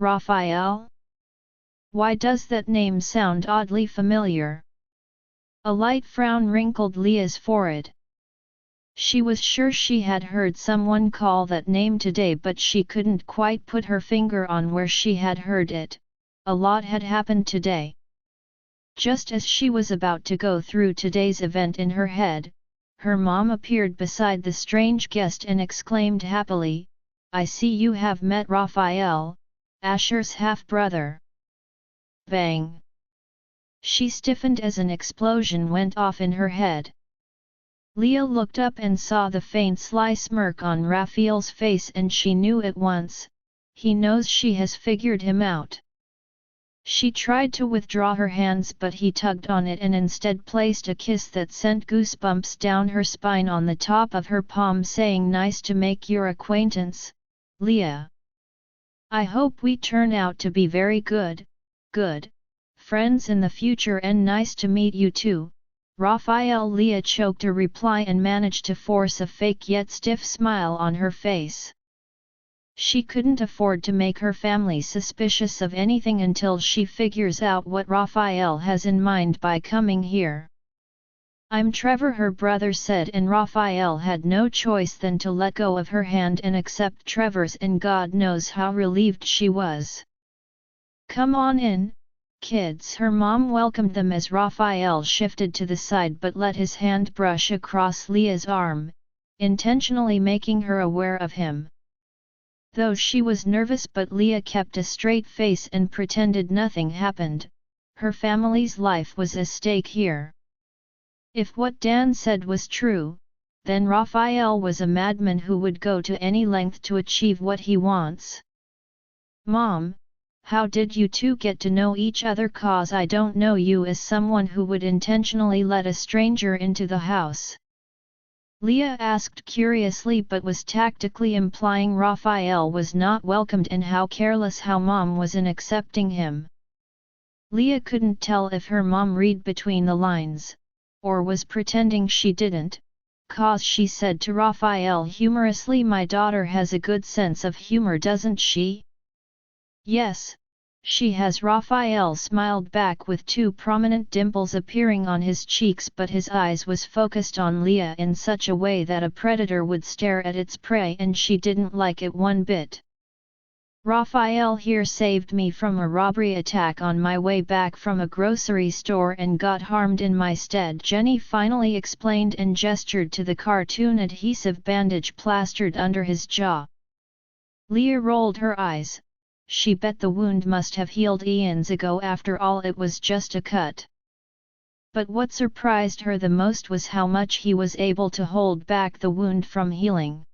Raphael? Why does that name sound oddly familiar? A light frown wrinkled Leah's forehead. She was sure she had heard someone call that name today, but she couldn't quite put her finger on where she had heard it. A lot had happened today. Just as she was about to go through today's event in her head, her mom appeared beside the strange guest and exclaimed happily, "I see you have met Raphael, Asher's half-brother." Bang! She stiffened as an explosion went off in her head. Leah looked up and saw the faint sly smirk on Raphael's face, and she knew at once, he knows she has figured him out. She tried to withdraw her hands, but he tugged on it and instead placed a kiss that sent goosebumps down her spine on the top of her palm, saying, "Nice to make your acquaintance, Leah. I hope we turn out to be very good friends in the future, and nice to meet you too, Raphael." Leah choked a reply and managed to force a fake yet stiff smile on her face. She couldn't afford to make her family suspicious of anything until she figures out what Raphael has in mind by coming here. "I'm Trevor," her brother said, and Raphael had no choice than to let go of her hand and accept Trevor's, and God knows how relieved she was. "Come on in, kids." Her mom welcomed them as Raphael shifted to the side but let his hand brush across Leah's arm, intentionally making her aware of him. Though she was nervous, but Leah kept a straight face and pretended nothing happened. Her family's life was at stake here. If what Dan said was true, then Raphael was a madman who would go to any length to achieve what he wants. "Mom, how did you two get to know each other? 'Cause I don't know you as someone who would intentionally let a stranger into the house." Leah asked curiously, but was tactically implying Raphael was not welcomed and how careless how mom was in accepting him. Leah couldn't tell if her mom read between the lines, or was pretending she didn't, 'cause she said to Raphael humorously, "My daughter has a good sense of humor, doesn't she?" "Yes, she has." Raphael smiled back with two prominent dimples appearing on his cheeks, but his eyes was focused on Leah in such a way that a predator would stare at its prey, and she didn't like it one bit. "Raphael here saved me from a robbery attack on my way back from a grocery store and got harmed in my stead," Jenny finally explained and gestured to the cartoon adhesive bandage plastered under his jaw. Leah rolled her eyes. She bet the wound must have healed eons ago. After all, it was just a cut. But what surprised her the most was how much he was able to hold back the wound from healing.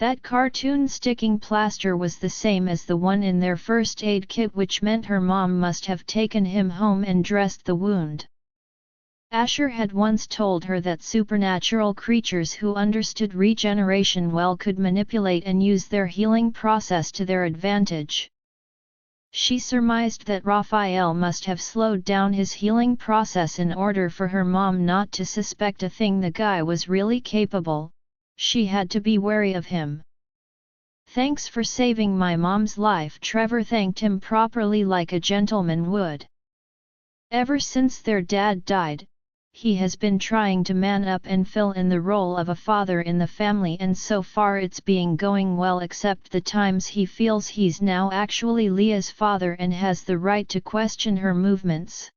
That cartoon sticking plaster was the same as the one in their first aid kit, which meant her mom must have taken him home and dressed the wound. Asher had once told her that supernatural creatures who understood regeneration well could manipulate and use their healing process to their advantage. She surmised that Raphael must have slowed down his healing process in order for her mom not to suspect a thing the guy was really capable. She had to be wary of him. "Thanks for saving my mom's life." Trevor thanked him properly, like a gentleman would. Ever since their dad died, he has been trying to man up and fill in the role of a father in the family, and so far it's been going well, except the times he feels he's now actually Leah's father and has the right to question her movements.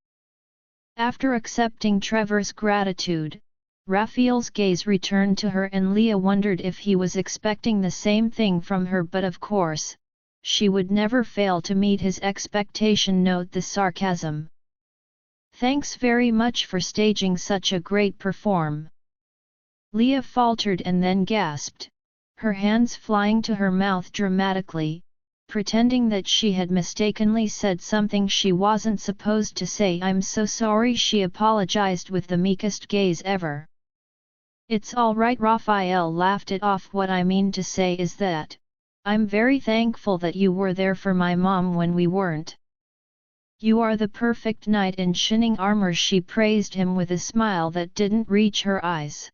After accepting Trevor's gratitude, Raphael's gaze returned to her, and Leah wondered if he was expecting the same thing from her, but of course, she would never fail to meet his expectation. Note the sarcasm. "Thanks very much for staging such a great perform." Leah faltered and then gasped, her hands flying to her mouth dramatically, pretending that she had mistakenly said something she wasn't supposed to say. "I'm so sorry," she apologized with the meekest gaze ever. "It's all right," Raphael laughed it off. "What I mean to say is that, I'm very thankful that you were there for my mom when we weren't. You are the perfect knight in shining armor." She praised him with a smile that didn't reach her eyes.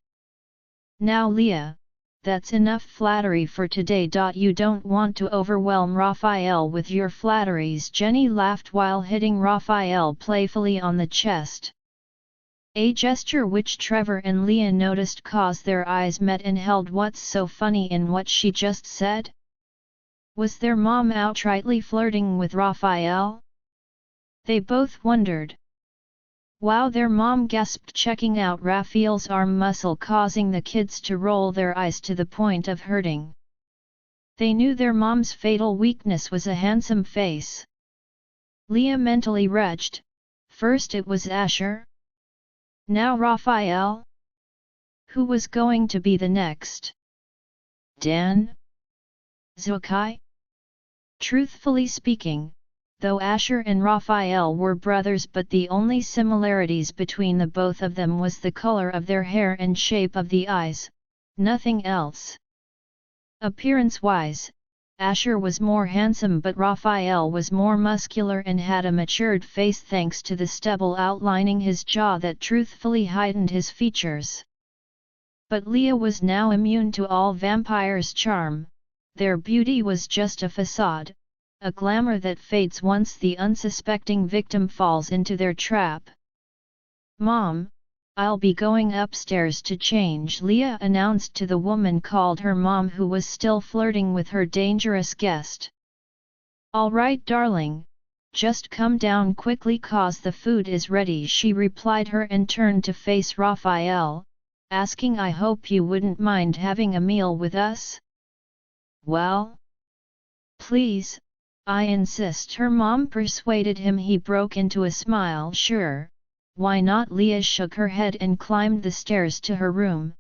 "Now Leah, that's enough flattery for today. You don't want to overwhelm Raphael with your flatteries." Jenny laughed while hitting Raphael playfully on the chest. A gesture which Trevor and Leah noticed caused their eyes met and held. What's so funny in what she just said? Was their mom outrightly flirting with Raphael? They both wondered. Wow, their mom gasped, checking out Raphael's arm muscle, causing the kids to roll their eyes to the point of hurting. They knew their mom's fatal weakness was a handsome face. Leah mentally retched. First it was Asher. Now Raphael? Who was going to be the next? Dan? Zukai? Truthfully speaking, though Asher and Raphael were brothers, but the only similarities between the both of them was the color of their hair and shape of the eyes, nothing else. Appearance-wise, Asher was more handsome, but Raphael was more muscular and had a matured face thanks to the stubble outlining his jaw that truthfully heightened his features. But Leah was now immune to all vampires' charm. Their beauty was just a facade, a glamour that fades once the unsuspecting victim falls into their trap. "Mom, I'll be going upstairs to change," Leah announced to the woman called her mom, who was still flirting with her dangerous guest. "All right, darling, just come down quickly 'cause the food is ready," she replied her and turned to face Raphael, asking, "I hope you wouldn't mind having a meal with us?" "Well? Please, I insist," her mom persuaded him. He broke into a smile. "Sure, why not?" Leah shook her head and climbed the stairs to her room,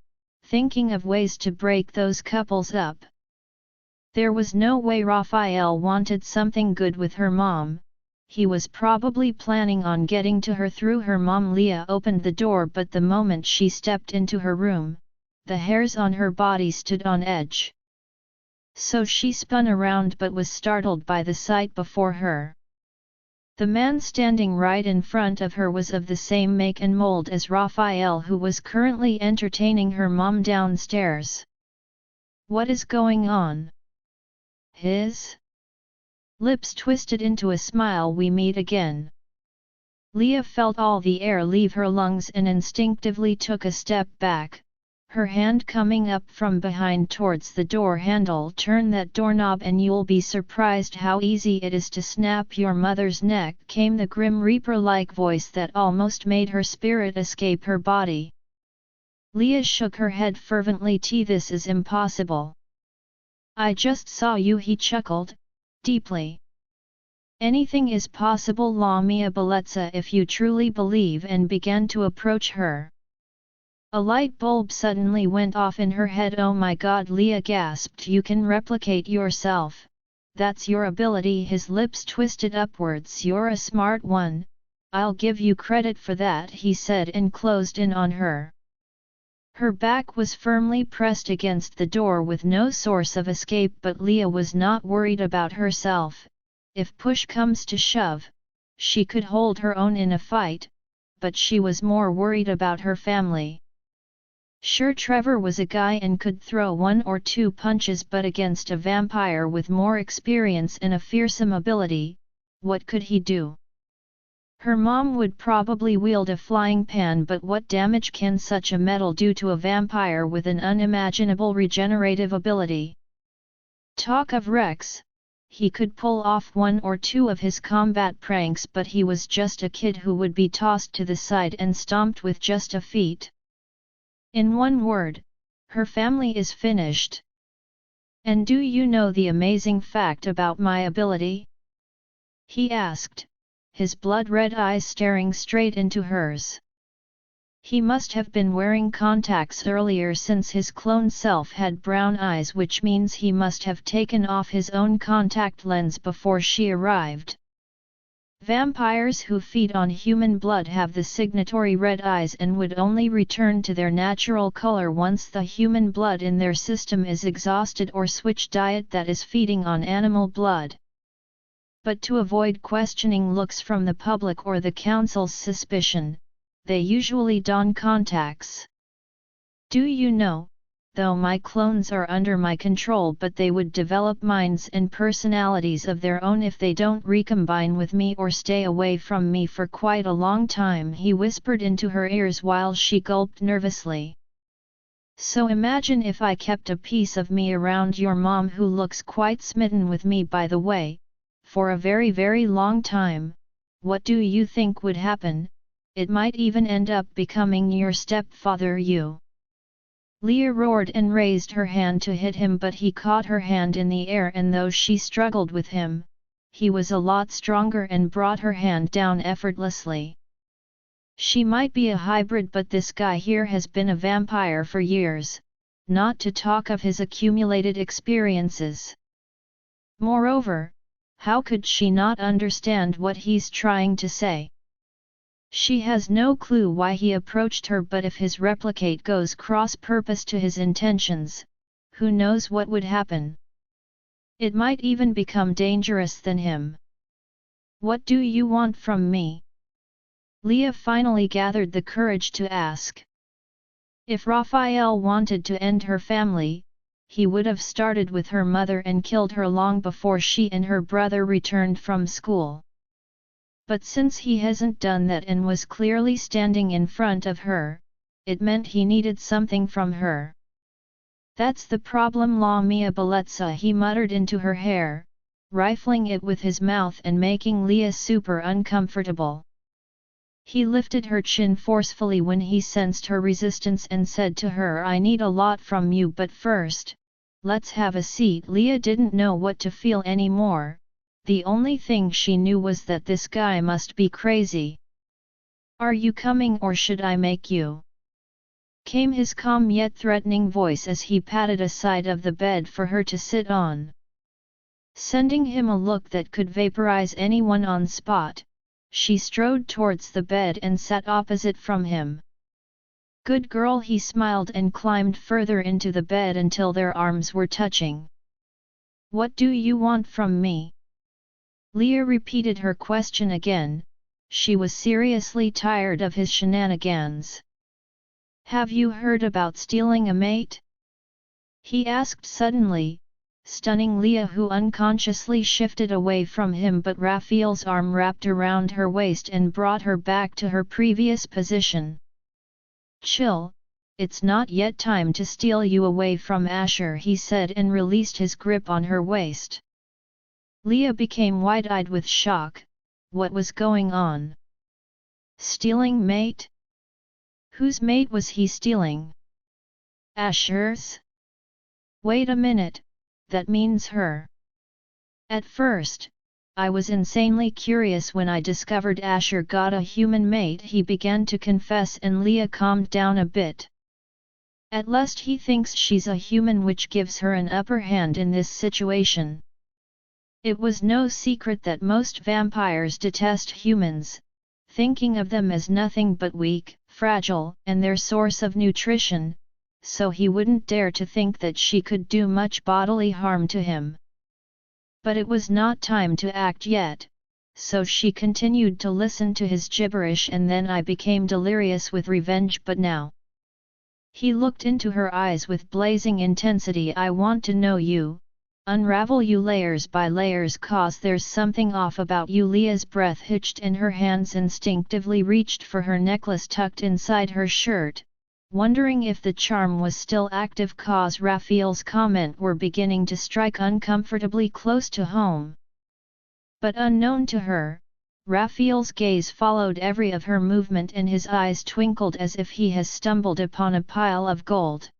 thinking of ways to break those couples up. There was no way Raphael wanted something good with her mom. He was probably planning on getting to her through her mom. Leah opened the door, but the moment she stepped into her room, the hairs on her body stood on edge. So she spun around but was startled by the sight before her. The man standing right in front of her was of the same make and mold as Raphael, who was currently entertaining her mom downstairs. What is going on? His lips twisted into a smile. "We meet again." Leah felt all the air leave her lungs and instinctively took a step back, her hand coming up from behind towards the door handle. "Turn that doorknob and you'll be surprised how easy it is to snap your mother's neck," came the grim reaper-like voice that almost made her spirit escape her body. Leah shook her head fervently. "This is impossible." "I just saw you," he chuckled, deeply. "Anything is possible, Lamia Beletsa, if you truly believe," and began to approach her. A light bulb suddenly went off in her head. "Oh my god," Leah gasped. "You can replicate yourself, that's your ability." His lips twisted upwards. "You're a smart one, I'll give you credit for that," he said, and closed in on her. Her back was firmly pressed against the door with no source of escape, but Leah was not worried about herself. If push comes to shove, she could hold her own in a fight, but she was more worried about her family. Sure, Trevor was a guy and could throw 1 or 2 punches, but against a vampire with more experience and a fearsome ability, what could he do? Her mom would probably wield a flying pan, but what damage can such a metal do to a vampire with an unimaginable regenerative ability? Talk of Rex, he could pull off 1 or 2 of his combat pranks, but he was just a kid who would be tossed to the side and stomped with just a feat. In one word, her family is finished. "And do you know the amazing fact about my ability?" he asked, his blood-red eyes staring straight into hers. He must have been wearing contacts earlier, since his clone self had brown eyes, which means he must have taken off his own contact lens before she arrived. Vampires who feed on human blood have the signatory red eyes and would only return to their natural color once the human blood in their system is exhausted or switch diet that is feeding on animal blood. But to avoid questioning looks from the public or the council's suspicion, they usually don contacts. "Do you know, though my clones are under my control, but they would develop minds and personalities of their own if they don't recombine with me or stay away from me for quite a long time," he whispered into her ears while she gulped nervously. "So imagine if I kept a piece of me around your mom, who looks quite smitten with me by the way, for a very very long time. What do you think would happen? It might even end up becoming your stepfather." Leah roared and raised her hand to hit him, but he caught her hand in the air, and though she struggled with him, he was a lot stronger and brought her hand down effortlessly. She might be a hybrid, but this guy here has been a vampire for years, not to talk of his accumulated experiences. Moreover, how could she not understand what he's trying to say? She has no clue why he approached her, but if his replicate goes cross-purpose to his intentions, who knows what would happen? It might even become dangerous than him. "What do you want from me?" Leah finally gathered the courage to ask. If Raphael wanted to end her family, he would have started with her mother and killed her long before she and her brother returned from school. But since he hasn't done that and was clearly standing in front of her, it meant he needed something from her. "That's the problem, La Mia Bellezza," he muttered into her hair, rifling it with his mouth and making Leah super uncomfortable. He lifted her chin forcefully when he sensed her resistance and said to her, "I need a lot from you, but first, let's have a seat." Leah didn't know what to feel anymore. The only thing she knew was that this guy must be crazy. "Are you coming, or should I make you?" came his calm yet threatening voice as he patted a side of the bed for her to sit on. Sending him a look that could vaporize anyone on spot, she strode towards the bed and sat opposite from him. "Good girl," he smiled and climbed further into the bed until their arms were touching. "What do you want from me?" Leah repeated her question again. She was seriously tired of his shenanigans. "Have you heard about stealing a mate?" he asked suddenly, stunning Leah, who unconsciously shifted away from him, but Raphael's arm wrapped around her waist and brought her back to her previous position. "Chill, it's not yet time to steal you away from Asher," he said, and released his grip on her waist. Leah became wide-eyed with shock. What was going on? Stealing mate? Whose mate was he stealing? Asher's? Wait a minute, that means her. At first, I was insanely curious when I discovered Asher got a human mate, he began to confess, and Leah calmed down a bit. At least he thinks she's a human, which gives her an upper hand in this situation. It was no secret that most vampires detest humans, thinking of them as nothing but weak, fragile, and their source of nutrition, so he wouldn't dare to think that she could do much bodily harm to him. But it was not time to act yet, so she continued to listen to his gibberish, and then I became delirious with revenge. But now. He looked into her eyes with blazing intensity. "I want to know you. Unravel you layers by layers, cause there's something off about you." Leah's breath hitched and her hands instinctively reached for her necklace tucked inside her shirt, wondering if the charm was still active, cause Raphael's comment were beginning to strike uncomfortably close to home. But unknown to her, Raphael's gaze followed every of her movement and his eyes twinkled as if he has stumbled upon a pile of gold.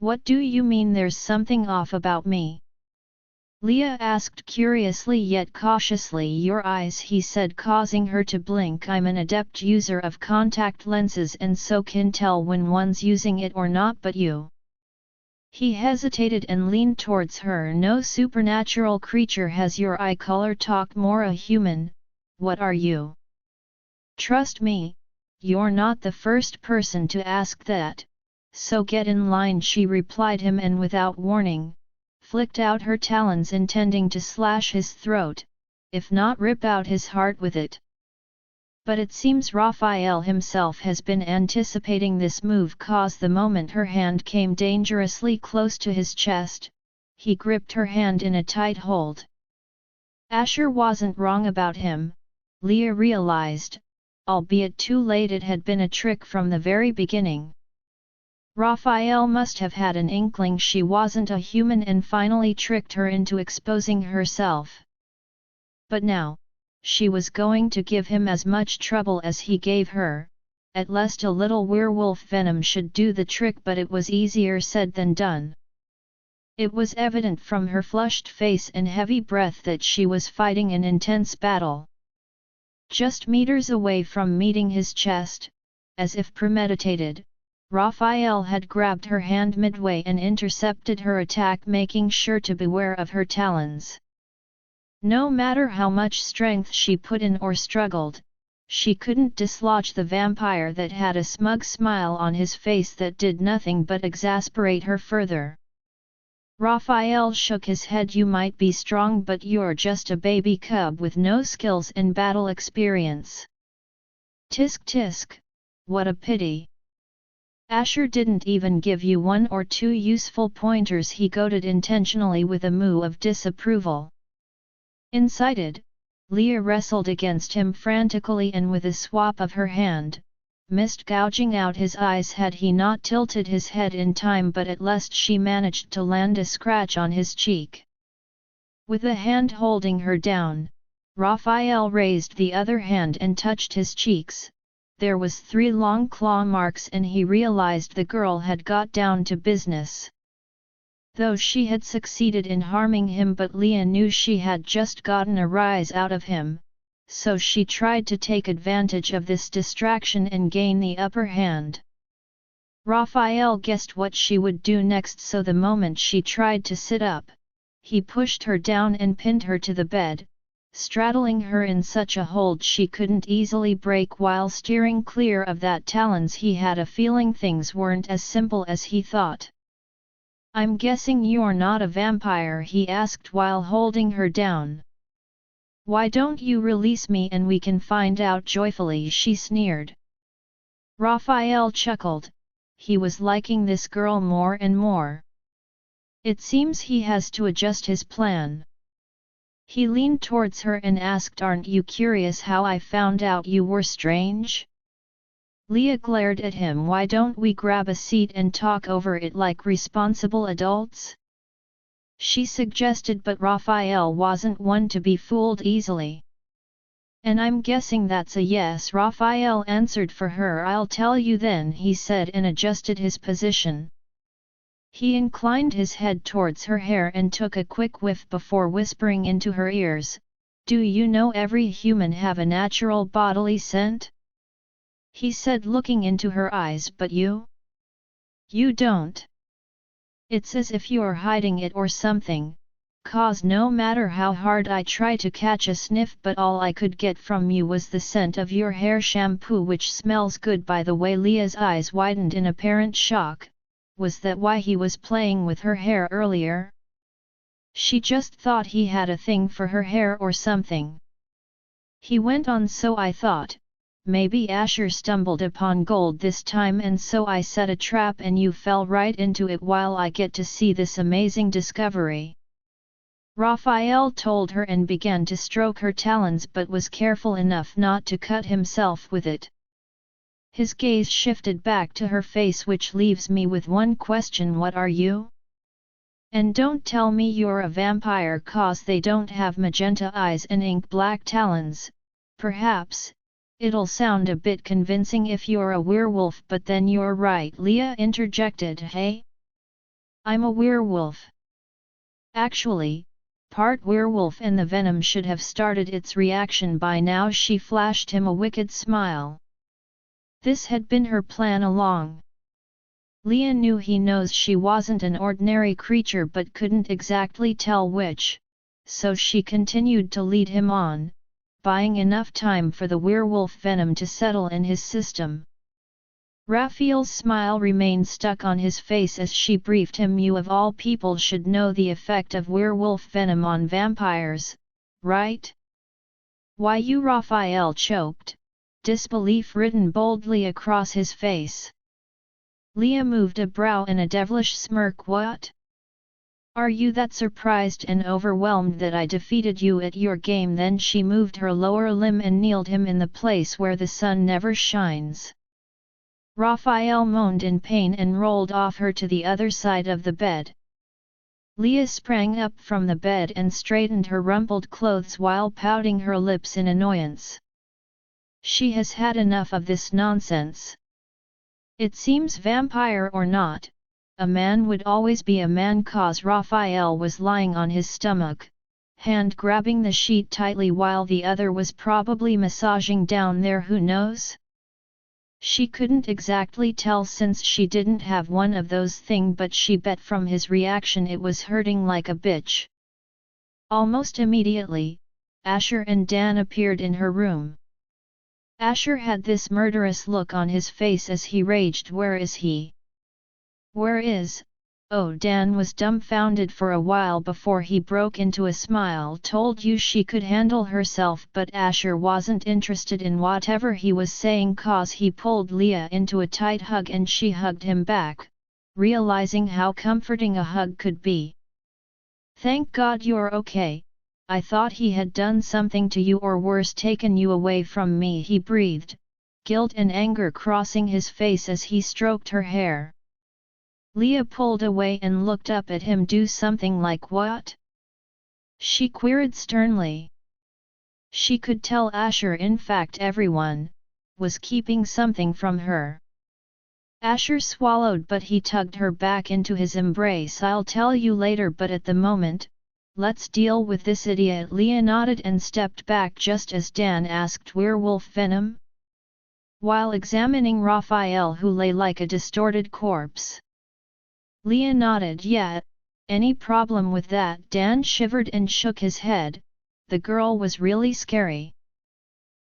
"What do you mean there's something off about me?" Leah asked curiously yet cautiously. "Your eyes," he said, causing her to blink. "I'm an adept user of contact lenses and so can tell when one's using it or not, but you." He hesitated and leaned towards her. "No supernatural creature has your eye color. Talk more a human. What are you?" "Trust me, you're not the first person to ask that, so get in line," she replied him, and without warning, flicked out her talons intending to slash his throat, if not rip out his heart with it. But it seems Raphael himself has been anticipating this move, cause the moment her hand came dangerously close to his chest, he gripped her hand in a tight hold. Asher wasn't wrong about him, Leah realized, albeit too late. It had been a trick from the very beginning. Raphael must have had an inkling she wasn't a human and finally tricked her into exposing herself. But now, she was going to give him as much trouble as he gave her. At least a little werewolf venom should do the trick, but it was easier said than done. It was evident from her flushed face and heavy breath that she was fighting an intense battle. Just meters away from meeting his chest, as if premeditated, Raphael had grabbed her hand midway and intercepted her attack, making sure to beware of her talons. No matter how much strength she put in or struggled, she couldn't dislodge the vampire that had a smug smile on his face that did nothing but exasperate her further. Raphael shook his head. You might be strong, but you're just a baby cub with no skills and battle experience. Tisk tisk, what a pity. Asher didn't even give you 1 or 2 useful pointers, he goaded intentionally with a moo of disapproval. Incited, Leah wrestled against him frantically and with a swap of her hand, mist gouging out his eyes had he not tilted his head in time, but at last she managed to land a scratch on his cheek. With a hand holding her down, Raphael raised the other hand and touched his cheeks. There was 3 long claw marks and he realized the girl had got down to business. Though she had succeeded in harming him, but Leah knew she had just gotten a rise out of him, so she tried to take advantage of this distraction and gain the upper hand. Raphael guessed what she would do next, so the moment she tried to sit up, he pushed her down and pinned her to the bed, straddling her in such a hold she couldn't easily break while steering clear of that talons. He had a feeling things weren't as simple as he thought. I'm guessing you're not a vampire, he asked while holding her down. Why don't you release me and we can find out joyfully, she sneered. Raphael chuckled. He was liking this girl more and more. It seems he has to adjust his plan. He leaned towards her and asked, aren't you curious how I found out you were strange? Leah glared at him. Why don't we grab a seat and talk over it like responsible adults? She suggested, but Raphael wasn't one to be fooled easily. And I'm guessing that's a yes, Raphael answered for her. I'll tell you then, he said and adjusted his position. He inclined his head towards her hair and took a quick whiff before whispering into her ears, do you know every human have a natural bodily scent? He said, looking into her eyes. But you? You don't. It's as if you're hiding it or something, cause no matter how hard I try to catch a sniff, but all I could get from you was the scent of your hair shampoo, which smells good by the way. Leah's eyes widened in apparent shock. Was that why he was playing with her hair earlier? She just thought he had a thing for her hair or something. He went on, so I thought, maybe Asher stumbled upon gold this time, and so I set a trap and you fell right into it while I get to see this amazing discovery. Raphael told her and began to stroke her talons, but was careful enough not to cut himself with it. His gaze shifted back to her face, which leaves me with one question, what are you? And don't tell me you're a vampire, cause they don't have magenta eyes and ink black talons. Perhaps it'll sound a bit convincing if you're a werewolf, but then you're right, Leah interjected. Hey? I'm a werewolf. Actually, part werewolf, and the venom should have started its reaction by now. She flashed him a wicked smile. This had been her plan along. Leah knew he knows she wasn't an ordinary creature, but couldn't exactly tell which, so she continued to lead him on, buying enough time for the werewolf venom to settle in his system. Raphael's smile remained stuck on his face as she briefed him. You of all people should know the effect of werewolf venom on vampires, right? Why, you? Raphael choked, disbelief written boldly across his face. Leah moved a brow in a devilish smirk. What? Are you that surprised and overwhelmed that I defeated you at your game? Then she moved her lower limb and kneeled him in the place where the sun never shines. Raphael moaned in pain and rolled off her to the other side of the bed. Leah sprang up from the bed and straightened her rumpled clothes while pouting her lips in annoyance. She has had enough of this nonsense. It seems, vampire or not, a man would always be a man. Cause Raphael was lying on his stomach, hand grabbing the sheet tightly while the other was probably massaging down there. Who knows? She couldn't exactly tell since she didn't have one of those things, but she bet from his reaction it was hurting like a bitch. Almost immediately, Asher and Dan appeared in her room. Asher had this murderous look on his face as he raged. Where is he? Where is? Oh, Dan was dumbfounded for a while before he broke into a smile. Told you she could handle herself, but Asher wasn't interested in whatever he was saying, cause he pulled Leah into a tight hug and she hugged him back, realizing how comforting a hug could be. Thank God you're okay. I thought he had done something to you or worse, taken you away from me, he breathed, guilt and anger crossing his face as he stroked her hair. Leah pulled away and looked up at him. Do something like what? She queried sternly. She could tell Asher, in fact everyone, was keeping something from her. Asher swallowed, but he tugged her back into his embrace. I'll tell you later, but at the moment, let's deal with this idiot. Leah nodded and stepped back just as Dan asked, werewolf venom? While examining Raphael, who lay like a distorted corpse. Leah nodded. Yeah, any problem with that? Dan shivered and shook his head. The girl was really scary.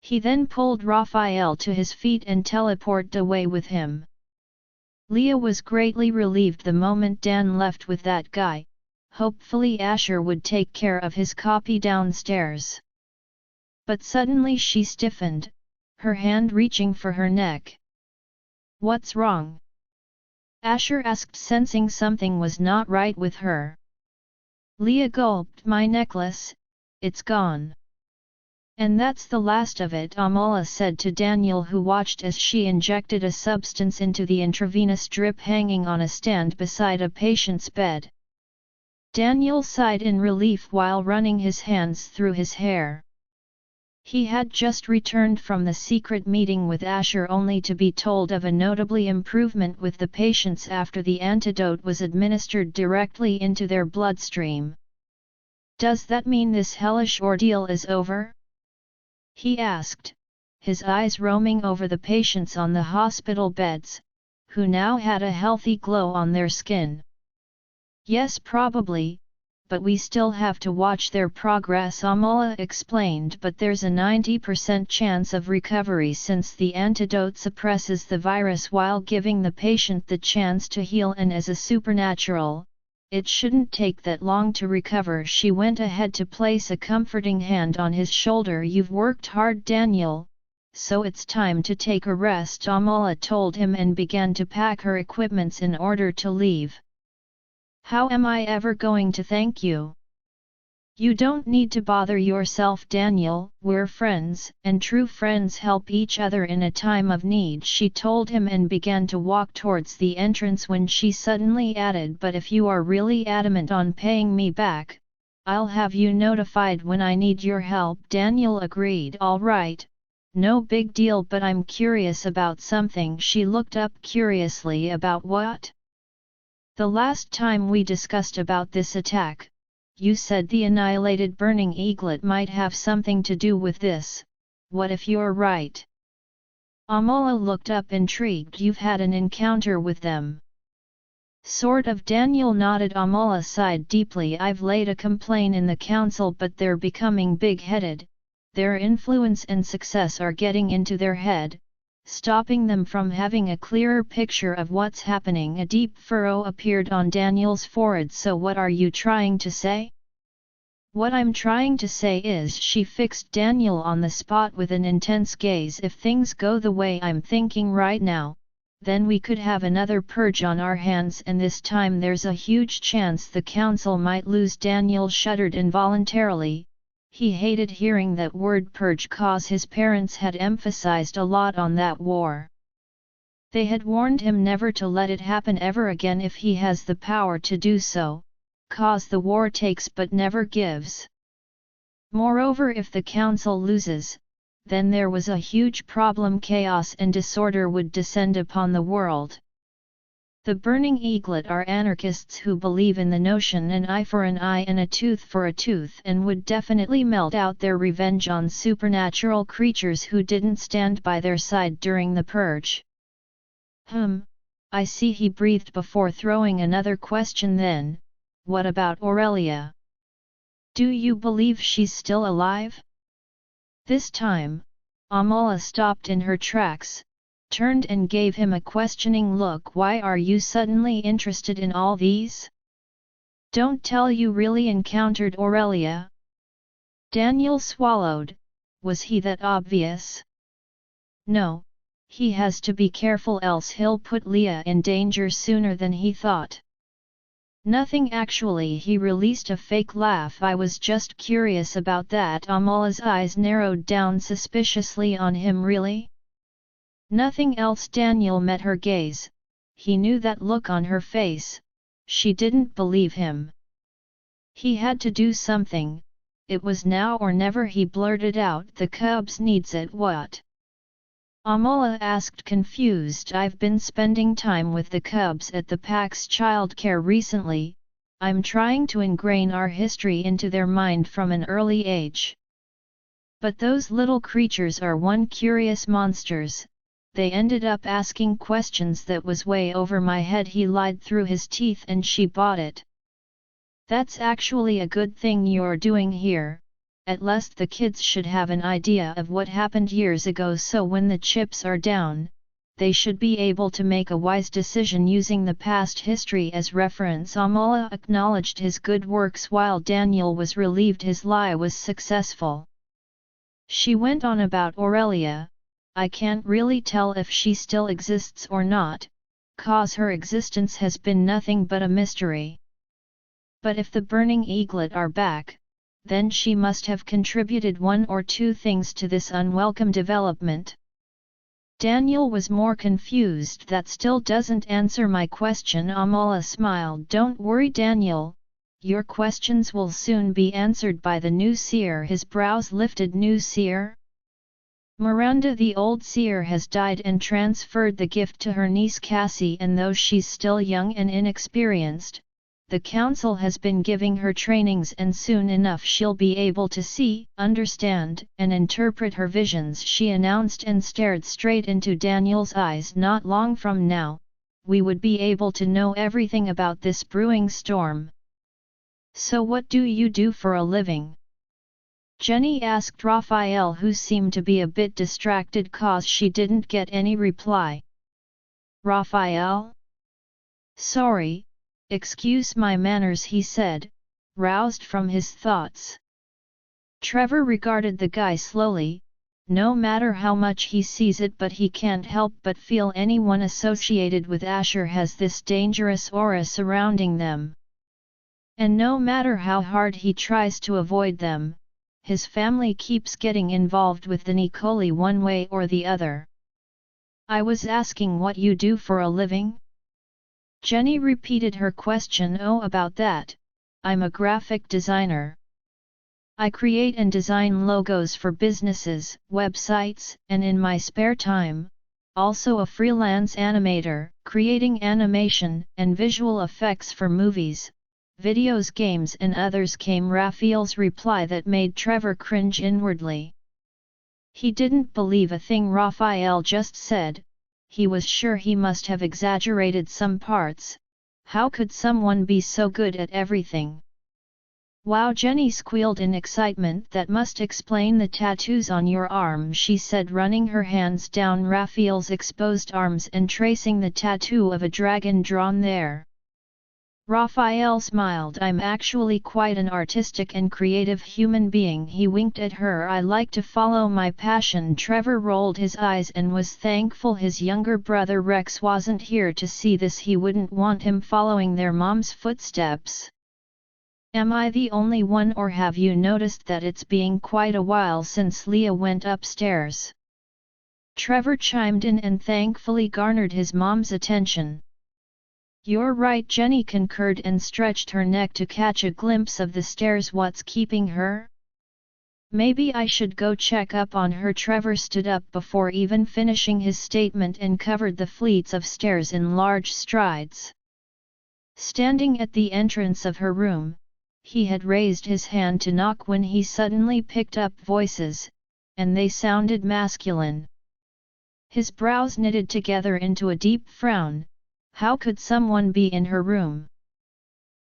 He then pulled Raphael to his feet and teleported away with him. Leah was greatly relieved the moment Dan left with that guy. Hopefully Asher would take care of his copy downstairs. But suddenly she stiffened, her hand reaching for her neck. What's wrong? Asher asked, sensing something was not right with her. Leah gulped. My necklace, it's gone. And that's the last of it, Amala said to Daniel, who watched as she injected a substance into the intravenous drip hanging on a stand beside a patient's bed. Daniel sighed in relief while running his hands through his hair. He had just returned from the secret meeting with Asher only to be told of a notably improvement with the patients after the antidote was administered directly into their bloodstream. Does that mean this hellish ordeal is over? He asked, his eyes roaming over the patients on the hospital beds, who now had a healthy glow on their skin. Yes, probably, but we still have to watch their progress, Amala explained. But there's a 90% chance of recovery since the antidote suppresses the virus while giving the patient the chance to heal, and as a supernatural, it shouldn't take that long to recover. She went ahead to place a comforting hand on his shoulder. You've worked hard, Daniel, so it's time to take a rest, Amala told him and began to pack her equipments in order to leave. How am I ever going to thank you? You don't need to bother yourself, Daniel, we're friends, and true friends help each other in a time of need, she told him and began to walk towards the entrance when she suddenly added, but if you are really adamant on paying me back, I'll have you notified when I need your help. Daniel agreed. All right, no big deal, but I'm curious about something. She looked up curiously. About what? The last time we discussed about this attack, you said the annihilated burning eaglet might have something to do with this. What if you're right? Amala looked up intrigued. You've had an encounter with them? Sort of. Daniel nodded. Amala sighed deeply. I've laid a complaint in the council, but they're becoming big-headed. Their influence and success are getting into their head, stopping them from having a clearer picture of what's happening. A deep furrow appeared on Daniel's forehead. So what are you trying to say? What I'm trying to say is, she fixed Daniel on the spot with an intense gaze. If things go the way I'm thinking right now, then we could have another purge on our hands, and this time there's a huge chance the council might lose. Daniel shuddered involuntarily. He hated hearing that word purge, cause his parents had emphasized a lot on that war. They had warned him never to let it happen ever again if he has the power to do so, cause the war takes but never gives. Moreover, if the council loses, then there was a huge problem. Chaos and disorder would descend upon the world. The Burning Eaglet are anarchists who believe in the notion an eye for an eye and a tooth for a tooth, and would definitely melt out their revenge on supernatural creatures who didn't stand by their side during the purge. I see, he breathed before throwing another question. Then, what about Aurelia? Do you believe she's still alive? This time, Amala stopped in her tracks, turned and gave him a questioning look. Why are you suddenly interested in all these? Don't tell, you really encountered Aurelia? Daniel swallowed. Was he that obvious? No, he has to be careful, else he'll put Leah in danger sooner than he thought. Nothing actually, he released a fake laugh. I was just curious about that. Amala's eyes narrowed down suspiciously on him. Really? Nothing else? Daniel met her gaze. He knew that look on her face. She didn't believe him. He had to do something. It was now or never. He blurted out, the cubs needs it. What? Amala asked, confused. I've been spending time with the cubs at the PAX childcare recently. I'm trying to ingrain our history into their mind from an early age. But those little creatures are one curious monsters. They ended up asking questions that was way over my head. He lied through his teeth, and she bought it. That's actually a good thing you're doing here. At least the kids should have an idea of what happened years ago, so when the chips are down, they should be able to make a wise decision using the past history as reference. Amala acknowledged his good works while Daniel was relieved his lie was successful. She went on about Aurelia. I can't really tell if she still exists or not, cause her existence has been nothing but a mystery. But if the Burning Eaglet are back, then she must have contributed one or two things to this unwelcome development. Daniel was more confused. That still doesn't answer my question. Amala smiled. Don't worry, Daniel, your questions will soon be answered by the new seer. His brows lifted. New seer? Miranda, the old seer, has died and transferred the gift to her niece Cassie, and though she's still young and inexperienced, the council has been giving her trainings, and soon enough she'll be able to see, understand, and interpret her visions, she announced and stared straight into Daniel's eyes. Not long from now, we would be able to know everything about this brewing storm. So what do you do for a living? Jenny asked Raphael, who seemed to be a bit distracted cause she didn't get any reply. Raphael? Sorry. Excuse my manners, he said, roused from his thoughts. Trevor regarded the guy slowly. No matter how much he sees it, but he can't help but feel anyone associated with Asher has this dangerous aura surrounding them. And no matter how hard he tries to avoid them, his family keeps getting involved with the Nicoli one way or the other. I was asking what you do for a living? Jenny repeated her question. Oh, about that, I'm a graphic designer. I create and design logos for businesses, websites, and in my spare time, also a freelance animator, creating animation and visual effects for movies, videos, games and others, came Raphael's reply that made Trevor cringe inwardly. He didn't believe a thing Raphael just said. He was sure he must have exaggerated some parts. How could someone be so good at everything? Wow, Jenny squealed in excitement. That must explain the tattoos on your arm, she said, running her hands down Raphael's exposed arms and tracing the tattoo of a dragon drawn there. Raphael smiled. I'm actually quite an artistic and creative human being. He winked at her. I like to follow my passion. Trevor rolled his eyes and was thankful his younger brother Rex wasn't here to see this. He wouldn't want him following their mom's footsteps. Am I the only one, or have you noticed that it's been quite a while since Leah went upstairs? Trevor chimed in and thankfully garnered his mom's attention. You're right, Jenny concurred and stretched her neck to catch a glimpse of the stairs. What's keeping her? Maybe I should go check up on her. Trevor stood up before even finishing his statement and covered the fleets of stairs in large strides. Standing at the entrance of her room, he had raised his hand to knock when he suddenly picked up voices, and they sounded masculine. His brows knitted together into a deep frown. How could someone be in her room?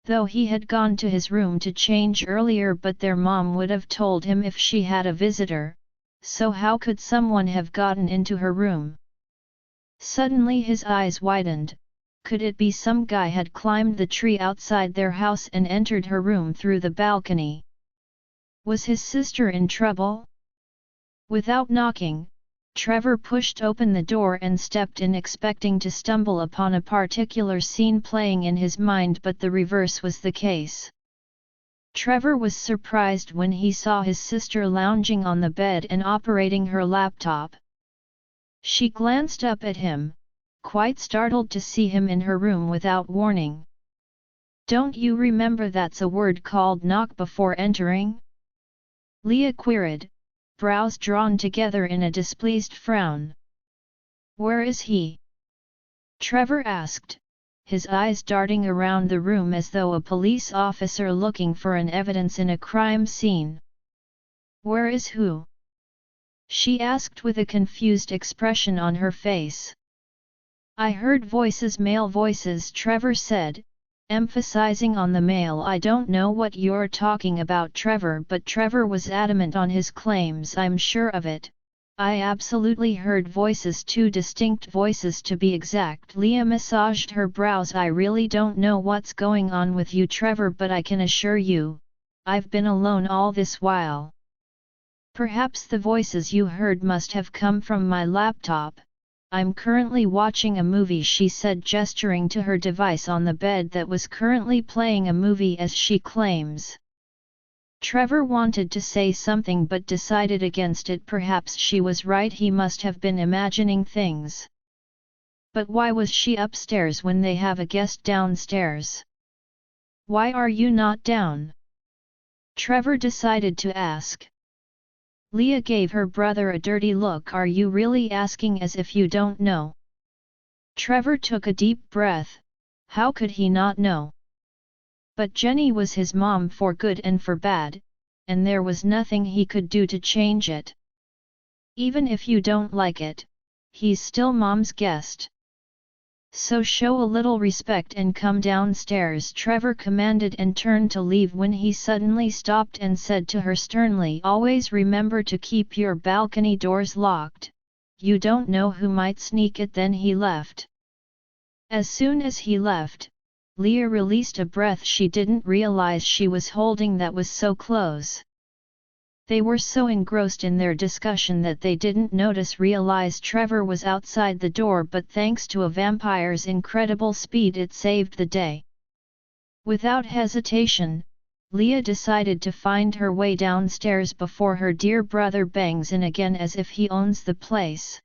Though he had gone to his room to change earlier, but their mom would have told him if she had a visitor, so how could someone have gotten into her room? Suddenly his eyes widened. Could it be some guy had climbed the tree outside their house and entered her room through the balcony? Was his sister in trouble? Without knocking, Trevor pushed open the door and stepped in, expecting to stumble upon a particular scene playing in his mind, but the reverse was the case. Trevor was surprised when he saw his sister lounging on the bed and operating her laptop. She glanced up at him, quite startled to see him in her room without warning. Don't you remember that's a word called knock before entering? Leah queried, brows drawn together in a displeased frown. Where is he? Trevor asked, his eyes darting around the room as though a police officer looking for an evidence in a crime scene. Where is who? She asked with a confused expression on her face. I heard voices, male voices, Trevor said, emphasizing on the male. I don't know what you're talking about, Trevor, but Trevor was adamant on his claims. I'm sure of it. I absolutely heard voices, 2 distinct voices to be exact. Leah massaged her brows. I really don't know what's going on with you, Trevor, but I can assure you, I've been alone all this while. Perhaps the voices you heard must have come from my laptop. I'm currently watching a movie, she said, gesturing to her device on the bed that was currently playing a movie as she claims. Trevor wanted to say something but decided against it. Perhaps she was right, he must have been imagining things. But why was she upstairs when they have a guest downstairs? Why are you not down? Trevor decided to ask. Leah gave her brother a dirty look. Are you really asking as if you don't know? Trevor took a deep breath. How could he not know? But Jenny was his mom for good and for bad, and there was nothing he could do to change it. Even if you don't like it, he's still mom's guest. So show a little respect and come downstairs, Trevor commanded, and turned to leave when he suddenly stopped and said to her sternly, always remember to keep your balcony doors locked, you don't know who might sneak it. Then he left. As soon as he left, Leah released a breath. She didn't realize she was holding that was so close. They were so engrossed in their discussion that they didn't realize Trevor was outside the door, but thanks to a vampire's incredible speed it saved the day. Without hesitation, Leah decided to find her way downstairs before her dear brother bangs in again as if he owns the place.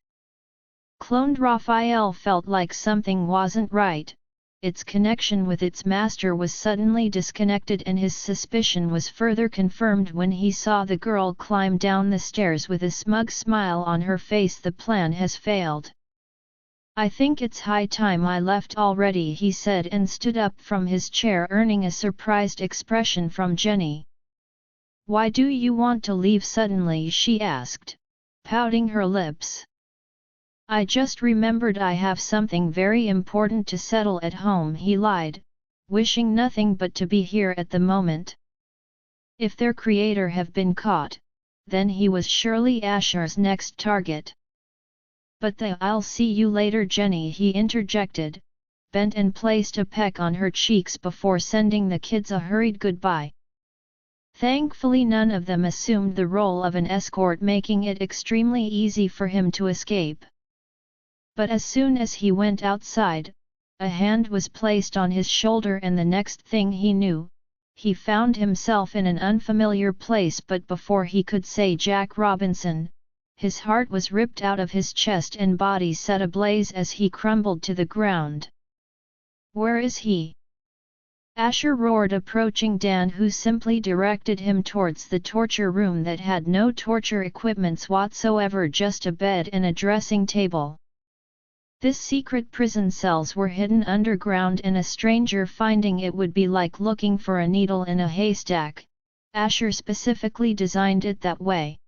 Cloned Raphael felt like something wasn't right. Its connection with its master was suddenly disconnected, and his suspicion was further confirmed when he saw the girl climb down the stairs with a smug smile on her face. The plan has failed. I think it's high time I left already, he said, and stood up from his chair, earning a surprised expression from Jenny. Why do you want to leave suddenly? She asked, pouting her lips. I just remembered I have something very important to settle at home, he lied, wishing nothing but to be here at the moment. If their creator have been caught, then he was surely Asher's next target. But I'll see you later, Jenny, he interjected, bent and placed a peck on her cheeks before sending the kids a hurried goodbye. Thankfully none of them assumed the role of an escort, making it extremely easy for him to escape. But as soon as he went outside, a hand was placed on his shoulder and the next thing he knew, he found himself in an unfamiliar place. But before he could say Jack Robinson, his heart was ripped out of his chest and body set ablaze as he crumbled to the ground. "Where is he?" Asher roared, approaching Dan, who simply directed him towards the torture room that had no torture equipments whatsoever, just a bed and a dressing table. This secret prison cells were hidden underground, and a stranger finding it would be like looking for a needle in a haystack. Asher specifically designed it that way.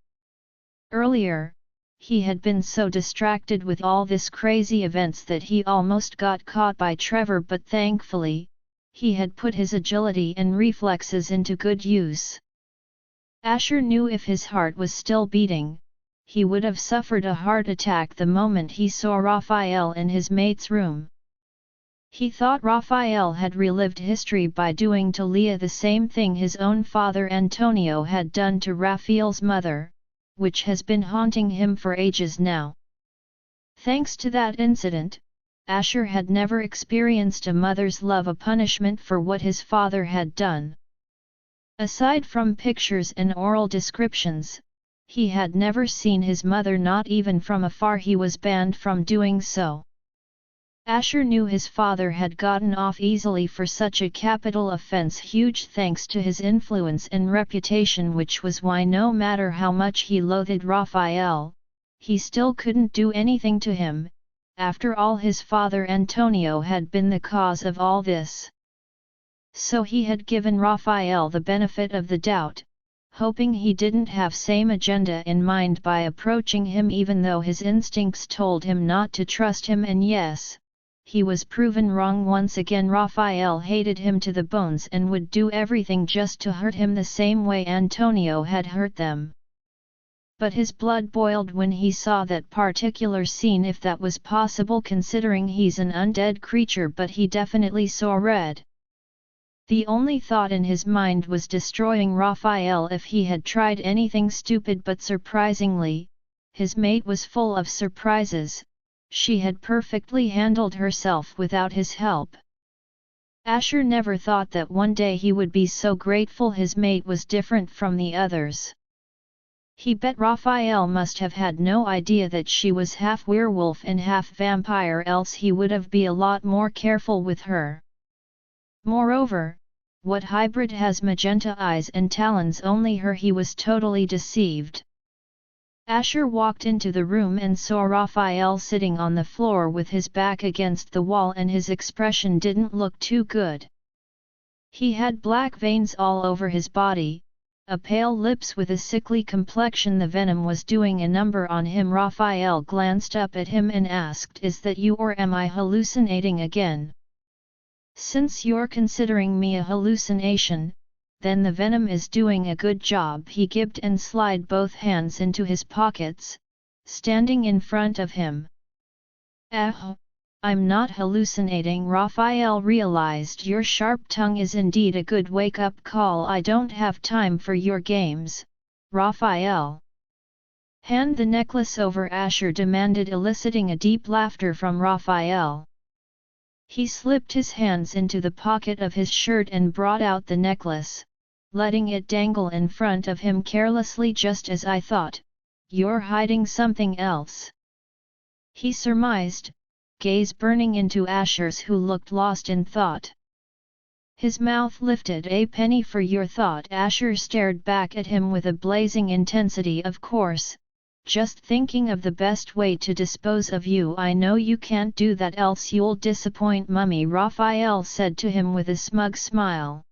Earlier, he had been so distracted with all this crazy events that he almost got caught by Trevor, but thankfully, he had put his agility and reflexes into good use. Asher knew if his heart was still beating, he would have suffered a heart attack the moment he saw Raphael in his mate's room. He thought Raphael had relived history by doing to Leah the same thing his own father Antonio had done to Raphael's mother, which has been haunting him for ages now. Thanks to that incident, Asher had never experienced a mother's love, a punishment for what his father had done. Aside from pictures and oral descriptions, he had never seen his mother, not even from afar. He was banned from doing so. Asher knew his father had gotten off easily for such a capital offense, huge thanks to his influence and reputation, which was why no matter how much he loathed Raphael, he still couldn't do anything to him. After all, his father Antonio had been the cause of all this. So he had given Raphael the benefit of the doubt, hoping he didn't have same agenda in mind by approaching him, even though his instincts told him not to trust him. And yes, he was proven wrong once again. Raphael hated him to the bones and would do everything just to hurt him the same way Antonio had hurt them. But his blood boiled when he saw that particular scene, if that was possible considering he's an undead creature, but he definitely saw red. The only thought in his mind was destroying Raphael if he had tried anything stupid, but surprisingly, his mate was full of surprises. She had perfectly handled herself without his help. Asher never thought that one day he would be so grateful his mate was different from the others. He bet Raphael must have had no idea that she was half werewolf and half vampire, else he would have been a lot more careful with her. Moreover, what hybrid has magenta eyes and talons? Only her. He was totally deceived. Asher walked into the room and saw Raphael sitting on the floor with his back against the wall, and his expression didn't look too good. He had black veins all over his body, a pale lips with a sickly complexion. The venom was doing a number on him. Raphael glanced up at him and asked, "Is that you, or am I hallucinating again?" "Since you're considering me a hallucination, then the venom is doing a good job." He gibed and slid both hands into his pockets, standing in front of him. I'm not hallucinating." Raphael realized. "Your sharp tongue is indeed a good wake-up call. I don't have time for your games, Raphael." "Hand the necklace over," Asher demanded, eliciting a deep laughter from Raphael. He slipped his hands into the pocket of his shirt and brought out the necklace, letting it dangle in front of him carelessly. "Just as I thought, you're hiding something else," he surmised, gaze burning into Asher's, who looked lost in thought. His mouth lifted. "A penny for your thought." Asher stared back at him with a blazing intensity. "Of course, just thinking of the best way to dispose of you. I know you can't do that, else you'll disappoint Mummy," Raphael said to him with a smug smile.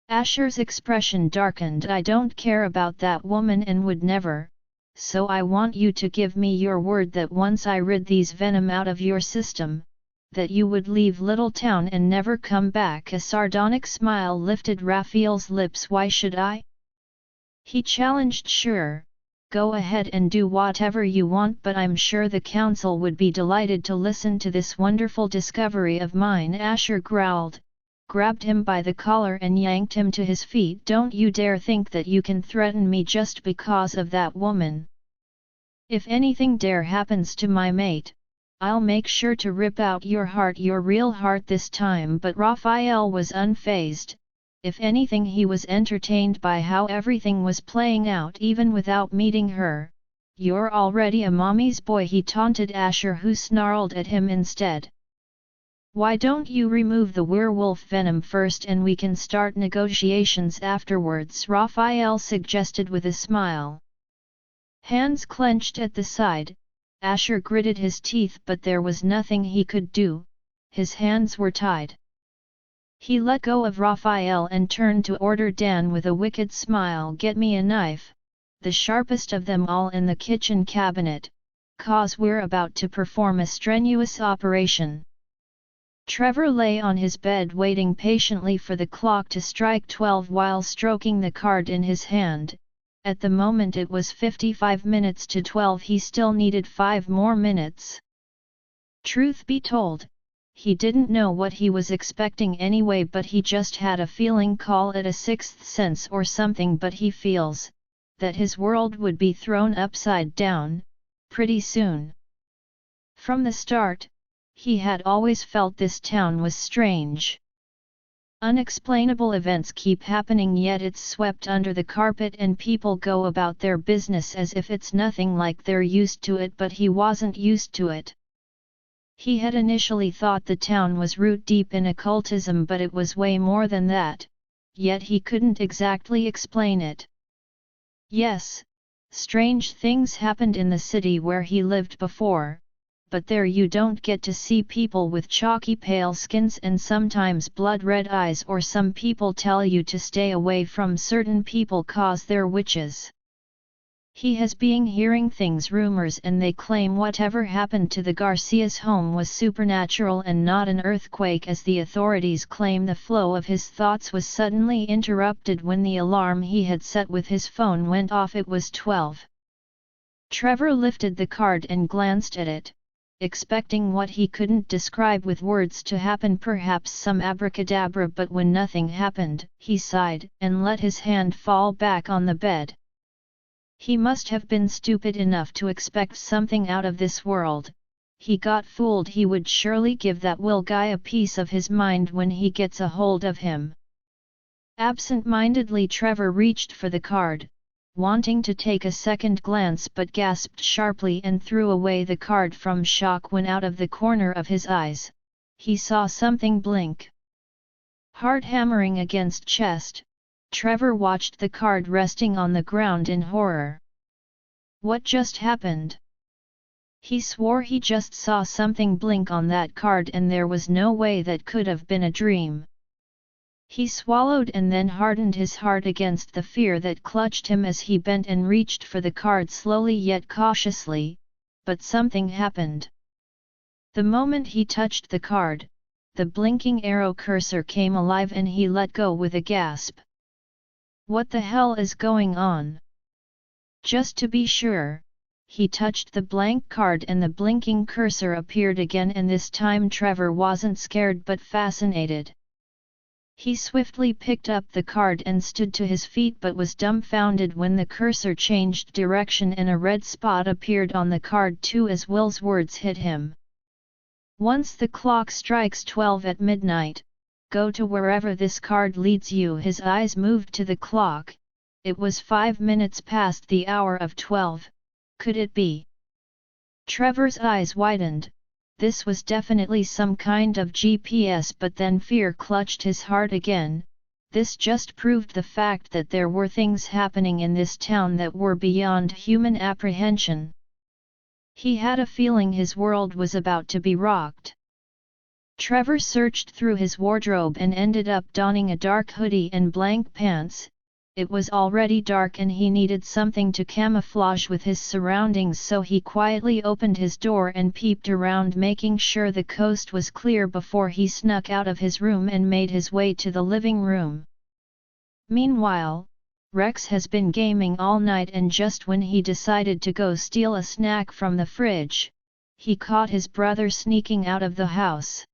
Asher's expression darkened. "I don't care about that woman and would never, so I want you to give me your word that once I rid these venom out of your system, that you would leave Little Town and never come back." A sardonic smile lifted Raphael's lips. "Why should I?" he challenged. "Sure, go ahead and do whatever you want, but I'm sure the council would be delighted to listen to this wonderful discovery of mine." Asher growled, grabbed him by the collar and yanked him to his feet. "Don't you dare think that you can threaten me just because of that woman. If anything dare happens to my mate, I'll make sure to rip out your heart, your real heart this time." But Raphael was unfazed. If anything, he was entertained by how everything was playing out even without meeting her. "You're already a mommy's boy," he taunted Asher, who snarled at him instead. "Why don't you remove the werewolf venom first and we can start negotiations afterwards?" Raphael suggested with a smile. Hands clenched at the side, Asher gritted his teeth, but there was nothing he could do. His hands were tied. He let go of Raphael and turned to order Dan with a wicked smile. "Get me a knife, the sharpest of them all, in the kitchen cabinet, 'cause we're about to perform a strenuous operation." Trevor lay on his bed waiting patiently for the clock to strike 12 while stroking the card in his hand. At the moment it was 55 minutes to 12. He still needed 5 more minutes. Truth be told, he didn't know what he was expecting anyway, but he just had a feeling, call it a sixth sense or something, but he feels that his world would be thrown upside down pretty soon. From the start, he had always felt this town was strange. Unexplainable events keep happening, yet it's swept under the carpet and people go about their business as if it's nothing, like they're used to it. But he wasn't used to it. He had initially thought the town was root deep in occultism, but it was way more than that, yet he couldn't exactly explain it. Yes, strange things happened in the city where he lived before, but there you don't get to see people with chalky pale skins and sometimes blood-red eyes, or some people tell you to stay away from certain people 'cause they're witches. He has been hearing things, rumors, and they claim whatever happened to the Garcia's home was supernatural and not an earthquake, as the authorities claim. The flow of his thoughts was suddenly interrupted when the alarm he had set with his phone went off. It was 12. Trevor lifted the card and glanced at it, expecting what he couldn't describe with words to happen, perhaps some abracadabra, but when nothing happened, he sighed and let his hand fall back on the bed. He must have been stupid enough to expect something out of this world. He got fooled. He would surely give that Will guy a piece of his mind when he gets a hold of him. Absent-mindedly Trevor reached for the card, wanting to take a second glance, but gasped sharply and threw away the card from shock when out of the corner of his eyes, he saw something blink. Heart hammering against chest, Trevor watched the card resting on the ground in horror. What just happened? He swore he just saw something blink on that card, and there was no way that could have been a dream. He swallowed and then hardened his heart against the fear that clutched him as he bent and reached for the card slowly yet cautiously, but something happened. The moment he touched the card, the blinking arrow cursor came alive and he let go with a gasp. What the hell is going on? Just to be sure, he touched the blank card and the blinking cursor appeared again, and this time Trevor wasn't scared but fascinated. He swiftly picked up the card and stood to his feet, but was dumbfounded when the cursor changed direction and a red spot appeared on the card too as Will's words hit him. Once the clock strikes 12 at midnight, go to wherever this card leads you. His eyes moved to the clock. It was 5 minutes past the hour of 12. Could it be? Trevor's eyes widened. This was definitely some kind of GPS, but then fear clutched his heart again. This just proved the fact that there were things happening in this town that were beyond human apprehension. He had a feeling his world was about to be rocked. Trevor searched through his wardrobe and ended up donning a dark hoodie and blank pants. It was already dark and he needed something to camouflage with his surroundings, so he quietly opened his door and peeped around, making sure the coast was clear before he snuck out of his room and made his way to the living room. Meanwhile, Rex has been gaming all night and just when he decided to go steal a snack from the fridge, he caught his brother sneaking out of the house.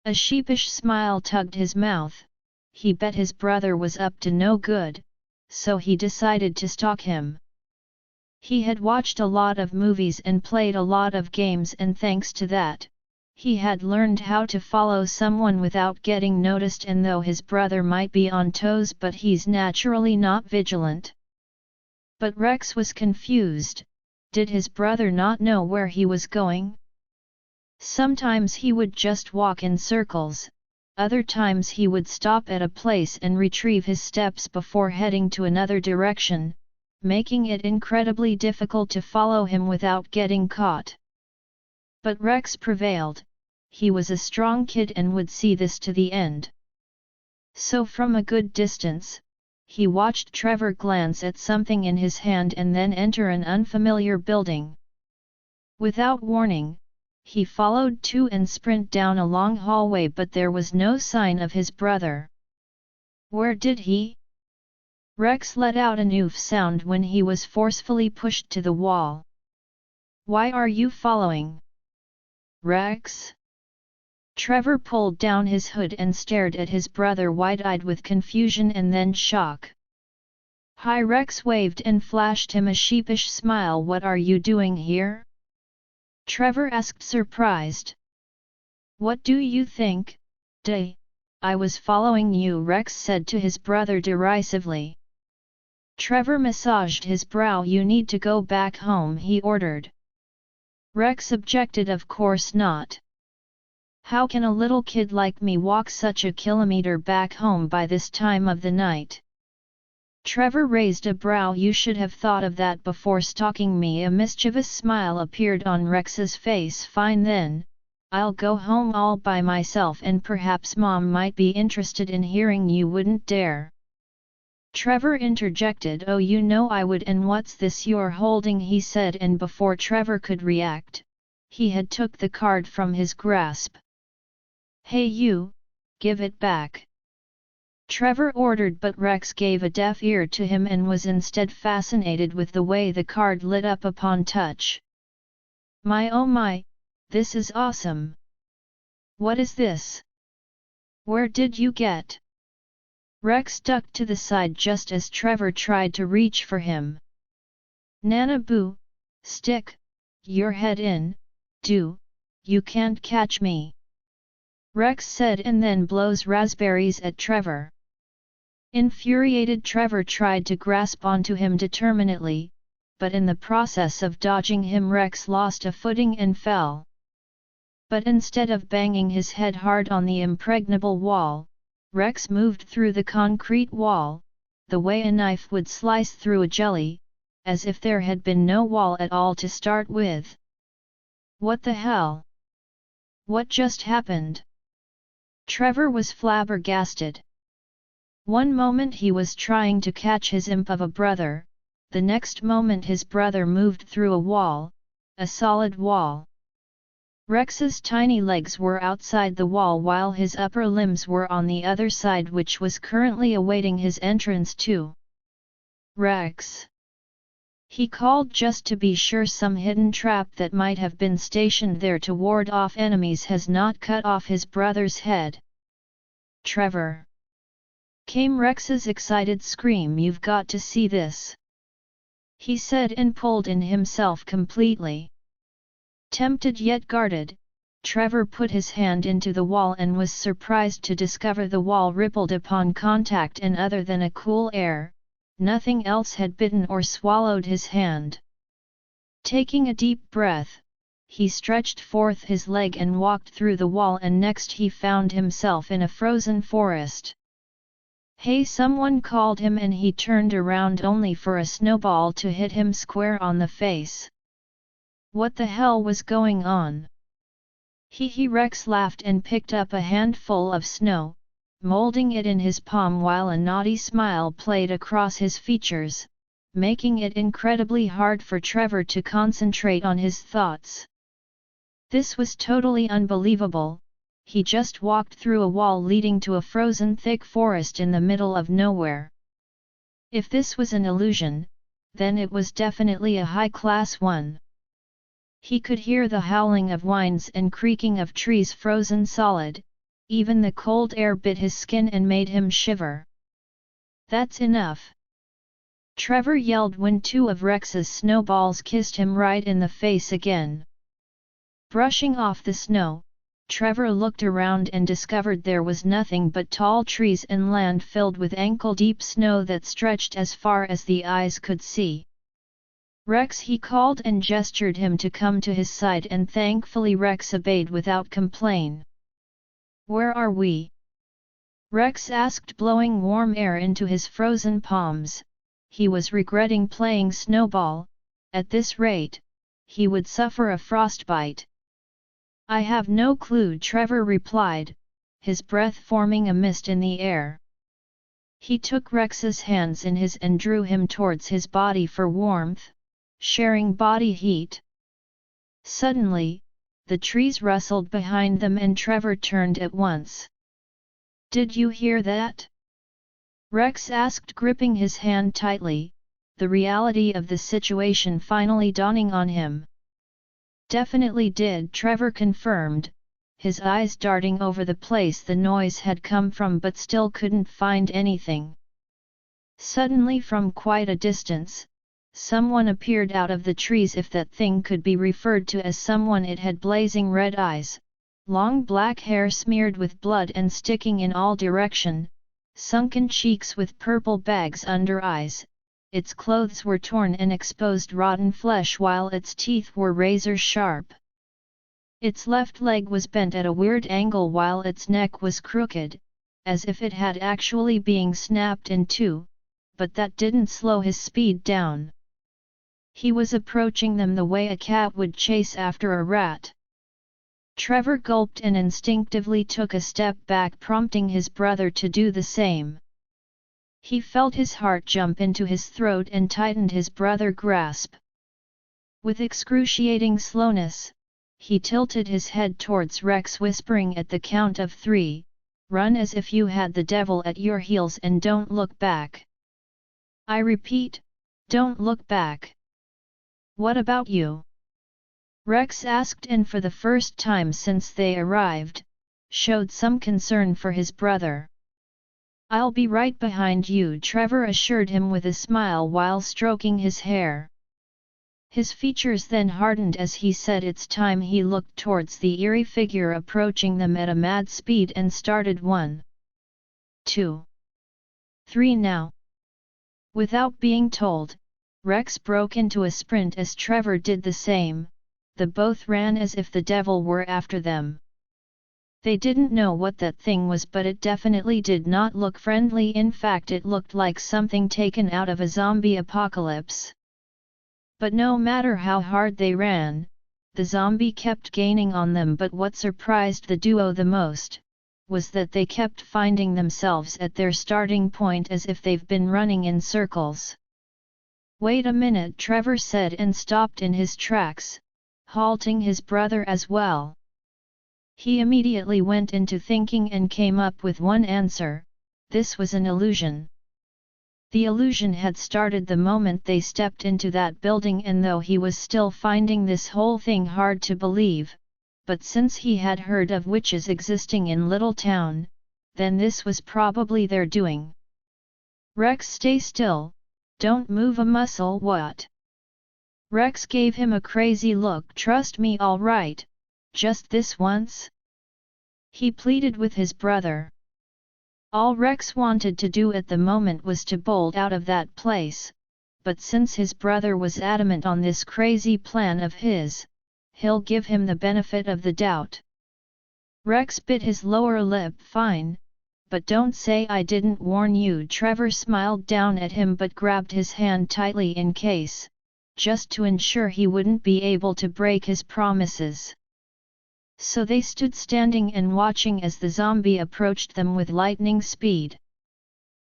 A sheepish smile tugged his mouth. He bet his brother was up to no good, so he decided to stalk him. He had watched a lot of movies and played a lot of games, and thanks to that, he had learned how to follow someone without getting noticed, and though his brother might be on toes, but he's naturally not vigilant. But Rex was confused. Did his brother not know where he was going? Sometimes he would just walk in circles, other times he would stop at a place and retrieve his steps before heading to another direction, making it incredibly difficult to follow him without getting caught. But Rex prevailed. He was a strong kid and would see this to the end. So from a good distance, he watched Trevor glance at something in his hand and then enter an unfamiliar building. Without warning, he followed too and sprint down a long hallway, but there was no sign of his brother. Where did he? Rex let out an oof sound when he was forcefully pushed to the wall. Why are you following? Rex? Trevor pulled down his hood and stared at his brother wide-eyed with confusion and then shock. Hi! Rex waved and flashed him a sheepish smile. What are you doing here? Trevor asked, surprised. What do you think? I was following you, Rex said to his brother derisively. Trevor massaged his brow. You need to go back home, he ordered. Rex objected. Of course not. How can a little kid like me walk such a kilometer back home by this time of the night? Trevor raised a brow. You should have thought of that before stalking me. A mischievous smile appeared on Rex's face. Fine then, I'll go home all by myself, and perhaps Mom might be interested in hearing you wouldn't dare. Trevor interjected. Oh, you know I would. And what's this you're holding? He said, and before Trevor could react, he had took the card from his grasp. Hey you, give it back. Trevor ordered, but Rex gave a deaf ear to him and was instead fascinated with the way the card lit up upon touch. My oh my, this is awesome! What is this? Where did you get? Rex ducked to the side just as Trevor tried to reach for him. Nana boo, stick your head in, you can't catch me. Rex said and then blows raspberries at Trevor. Infuriated, Trevor tried to grasp onto him determinedly, but in the process of dodging him Rex lost a footing and fell. But instead of banging his head hard on the impregnable wall, Rex moved through the concrete wall, the way a knife would slice through a jelly, as if there had been no wall at all to start with. What the hell? What just happened? Trevor was flabbergasted. One moment he was trying to catch his imp of a brother, the next moment his brother moved through a wall, a solid wall. Rex's tiny legs were outside the wall while his upper limbs were on the other side, which was currently awaiting his entrance too. Rex! He called just to be sure some hidden trap that might have been stationed there to ward off enemies has not cut off his brother's head. Trevor! Came Rex's excited scream. You've got to see this! He said and pulled in himself completely. Tempted yet guarded, Trevor put his hand into the wall and was surprised to discover the wall rippled upon contact, and other than a cool air, nothing else had bitten or swallowed his hand. Taking a deep breath, he stretched forth his leg and walked through the wall, and next he found himself in a frozen forest. Hey! Someone called him, and he turned around only for a snowball to hit him square on the face. What the hell was going on? Rex laughed and picked up a handful of snow, molding it in his palm while a naughty smile played across his features, making it incredibly hard for Trevor to concentrate on his thoughts. This was totally unbelievable. He just walked through a wall leading to a frozen thick forest in the middle of nowhere. If this was an illusion, then it was definitely a high-class one. He could hear the howling of winds and creaking of trees frozen solid, even the cold air bit his skin and made him shiver. That's enough! Trevor yelled when two of Rex's snowballs kissed him right in the face again. Brushing off the snow, Trevor looked around and discovered there was nothing but tall trees and land filled with ankle-deep snow that stretched as far as the eyes could see. Rex, he called and gestured him to come to his side, and thankfully Rex obeyed without complaint. "Where are we?" Rex asked, blowing warm air into his frozen palms. He was regretting playing snowball. At this rate, he would suffer a frostbite. "I have no clue," Trevor replied, his breath forming a mist in the air. He took Rex's hands in his and drew him towards his body for warmth, sharing body heat. Suddenly, the trees rustled behind them and Trevor turned at once. "Did you hear that?" Rex asked, gripping his hand tightly, the reality of the situation finally dawning on him. "Definitely did," Trevor confirmed, his eyes darting over the place the noise had come from but still couldn't find anything. Suddenly, from quite a distance, someone appeared out of the trees, if that thing could be referred to as someone. It had blazing red eyes, long black hair smeared with blood and sticking in all direction, sunken cheeks with purple bags under eyes. Its clothes were torn and exposed rotten flesh while its teeth were razor sharp. Its left leg was bent at a weird angle while its neck was crooked, as if it had actually been snapped in two, but that didn't slow his speed down. He was approaching them the way a cat would chase after a rat. Trevor gulped and instinctively took a step back, prompting his brother to do the same. He felt his heart jump into his throat and tightened his brother's grasp. With excruciating slowness, he tilted his head towards Rex, whispering at the count of 3, "Run as if you had the devil at your heels and don't look back. I repeat, don't look back." "What about you?" Rex asked, and for the first time since they arrived, showed some concern for his brother. "I'll be right behind you," Trevor assured him with a smile while stroking his hair. His features then hardened as he said it's time. He looked towards the eerie figure approaching them at a mad speed and started 1, 2, 3 now. Without being told, Rex broke into a sprint as Trevor did the same. The both ran as if the devil were after them. They didn't know what that thing was, but it definitely did not look friendly. In fact, it looked like something taken out of a zombie apocalypse. But no matter how hard they ran, the zombie kept gaining on them. But what surprised the duo the most was that they kept finding themselves at their starting point as if they've been running in circles. "Wait a minute," Trevor said, and stopped in his tracks, halting his brother as well. He immediately went into thinking and came up with one answer: this was an illusion. The illusion had started the moment they stepped into that building, and though he was still finding this whole thing hard to believe, but since he had heard of witches existing in Little Town, then this was probably their doing. "Rex, stay still, don't move a muscle." "What?" Rex gave him a crazy look. "Trust me, all right, just this once," he pleaded with his brother. All Rex wanted to do at the moment was to bolt out of that place, but since his brother was adamant on this crazy plan of his, he'll give him the benefit of the doubt. Rex bit his lower lip. "Fine, but don't say I didn't warn you." Trevor smiled down at him but grabbed his hand tightly in case, just to ensure he wouldn't be able to break his promises. So they stood standing and watching as the zombie approached them with lightning speed.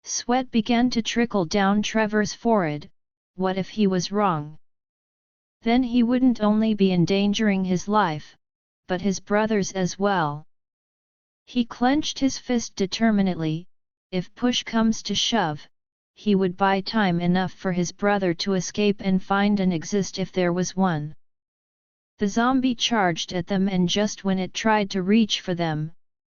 Sweat began to trickle down Trevor's forehead. What if he was wrong? Then he wouldn't only be endangering his life, but his brother's as well. He clenched his fist determinedly. If push comes to shove, he would buy time enough for his brother to escape and find an exit if there was one. The zombie charged at them, and just when it tried to reach for them,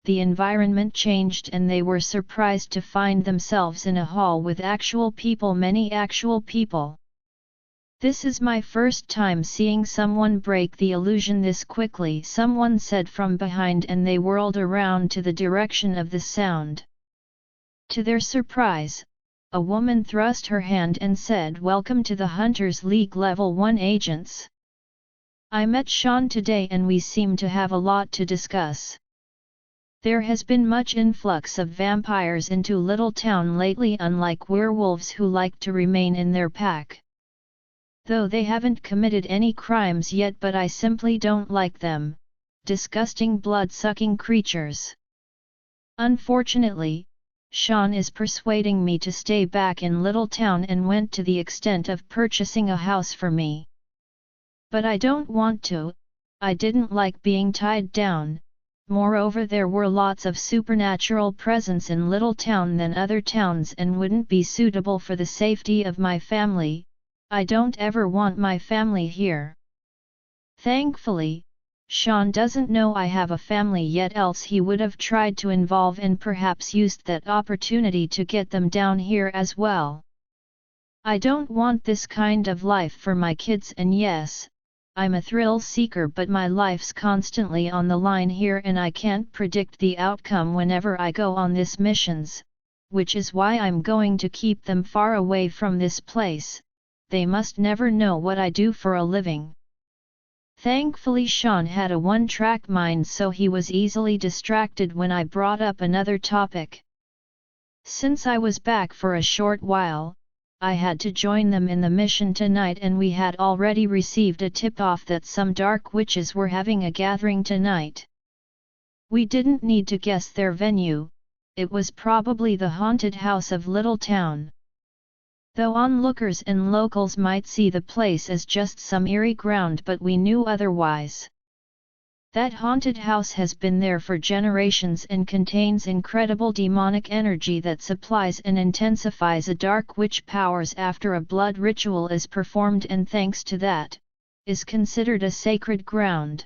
the environment changed and they were surprised to find themselves in a hall with actual people, many actual people. "This is my first time seeing someone break the illusion this quickly," someone said from behind, and they whirled around to the direction of the sound. To their surprise, a woman thrust her hand and said, "Welcome to the Hunters League Level 1 agents. I met Sean today and we seem to have a lot to discuss. There has been much influx of vampires into Little Town lately, unlike werewolves who like to remain in their pack. Though they haven't committed any crimes yet, but I simply don't like them, disgusting blood-sucking creatures. Unfortunately, Sean is persuading me to stay back in Little Town and went to the extent of purchasing a house for me. But I don't want to. I didn't like being tied down. Moreover, there were lots of supernatural presence in Little Town than other towns and wouldn't be suitable for the safety of my family. I don't ever want my family here. Thankfully, Sean doesn't know I have a family yet, else he would have tried to involve and perhaps used that opportunity to get them down here as well. I don't want this kind of life for my kids, and yes, I'm a thrill seeker, but my life's constantly on the line here and I can't predict the outcome whenever I go on these missions, which is why I'm going to keep them far away from this place. They must never know what I do for a living." Thankfully, Sean had a one-track mind, so he was easily distracted when I brought up another topic. Since I was back for a short while, I had to join them in the mission tonight, and we had already received a tip-off that some dark witches were having a gathering tonight. We didn't need to guess their venue, it was probably the haunted house of Little Town. Though onlookers and locals might see the place as just some eerie ground, but we knew otherwise. That haunted house has been there for generations and contains incredible demonic energy that supplies and intensifies a dark witch powers after a blood ritual is performed, and thanks to that, is considered a sacred ground.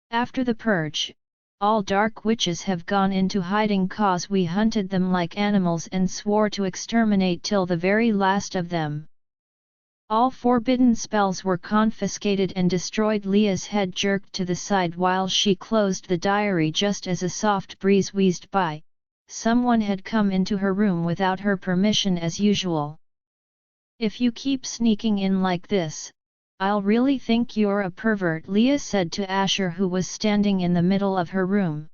After the purge, all dark witches have gone into hiding, cause we hunted them like animals and swore to exterminate till the very last of them. All forbidden spells were confiscated and destroyed. Leah's head jerked to the side while she closed the diary just as a soft breeze wheezed by. Someone had come into her room without her permission as usual. "If you keep sneaking in like this, I'll really think you're a pervert," Leah said to Asher, who was standing in the middle of her room.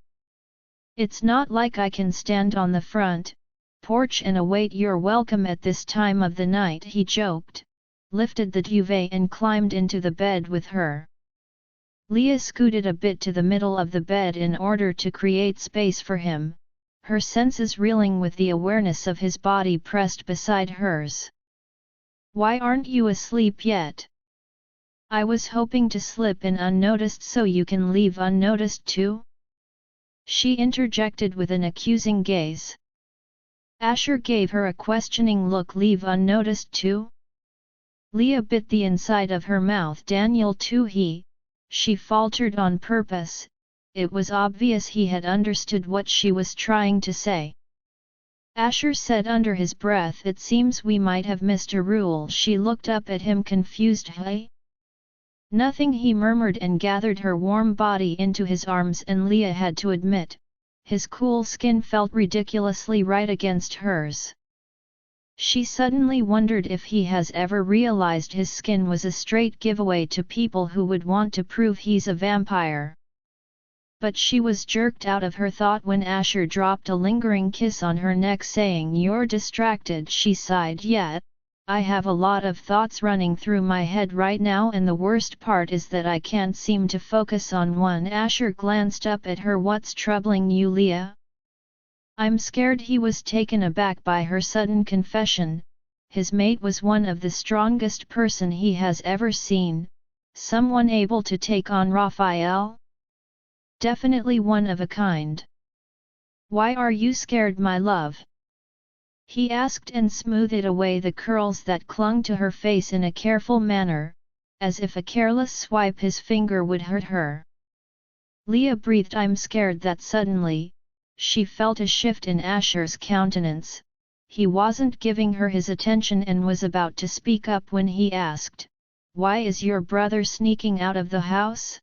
"It's not like I can stand on the front porch and await your welcome at this time of the night," he joked, lifted the duvet and climbed into the bed with her. Leah scooted a bit to the middle of the bed in order to create space for him, her senses reeling with the awareness of his body pressed beside hers. "Why aren't you asleep yet? I was hoping to slip in unnoticed so you can leave unnoticed too," she interjected with an accusing gaze. Asher gave her a questioning look. "Leave unnoticed too?" Leah bit the inside of her mouth. "Daniel too?" She faltered on purpose. It was obvious he had understood what she was trying to say. Asher said under his breath, "It seems we might have missed a rule." She looked up at him confused. "Hey?" "Nothing," he murmured and gathered her warm body into his arms, and Leah had to admit, his cool skin felt ridiculously right against hers. She suddenly wondered if he has ever realized his skin was a straight giveaway to people who would want to prove he's a vampire. But she was jerked out of her thought when Asher dropped a lingering kiss on her neck, saying, "You're distracted." She sighed. "Yeah, I have a lot of thoughts running through my head right now, and the worst part is that I can't seem to focus on one." Asher glanced up at her. "What's troubling you, Leah?" "I'm scared." He was taken aback by her sudden confession. His mate was one of the strongest person he has ever seen, someone able to take on Raphael. Definitely one of a kind. "Why are you scared, my love?" he asked and smoothed away the curls that clung to her face in a careful manner, as if a careless swipe his finger would hurt her. Leah breathed. I'm scared that suddenly, she felt a shift in Asher's countenance. He wasn't giving her his attention and was about to speak up when he asked, "Why is your brother sneaking out of the house?"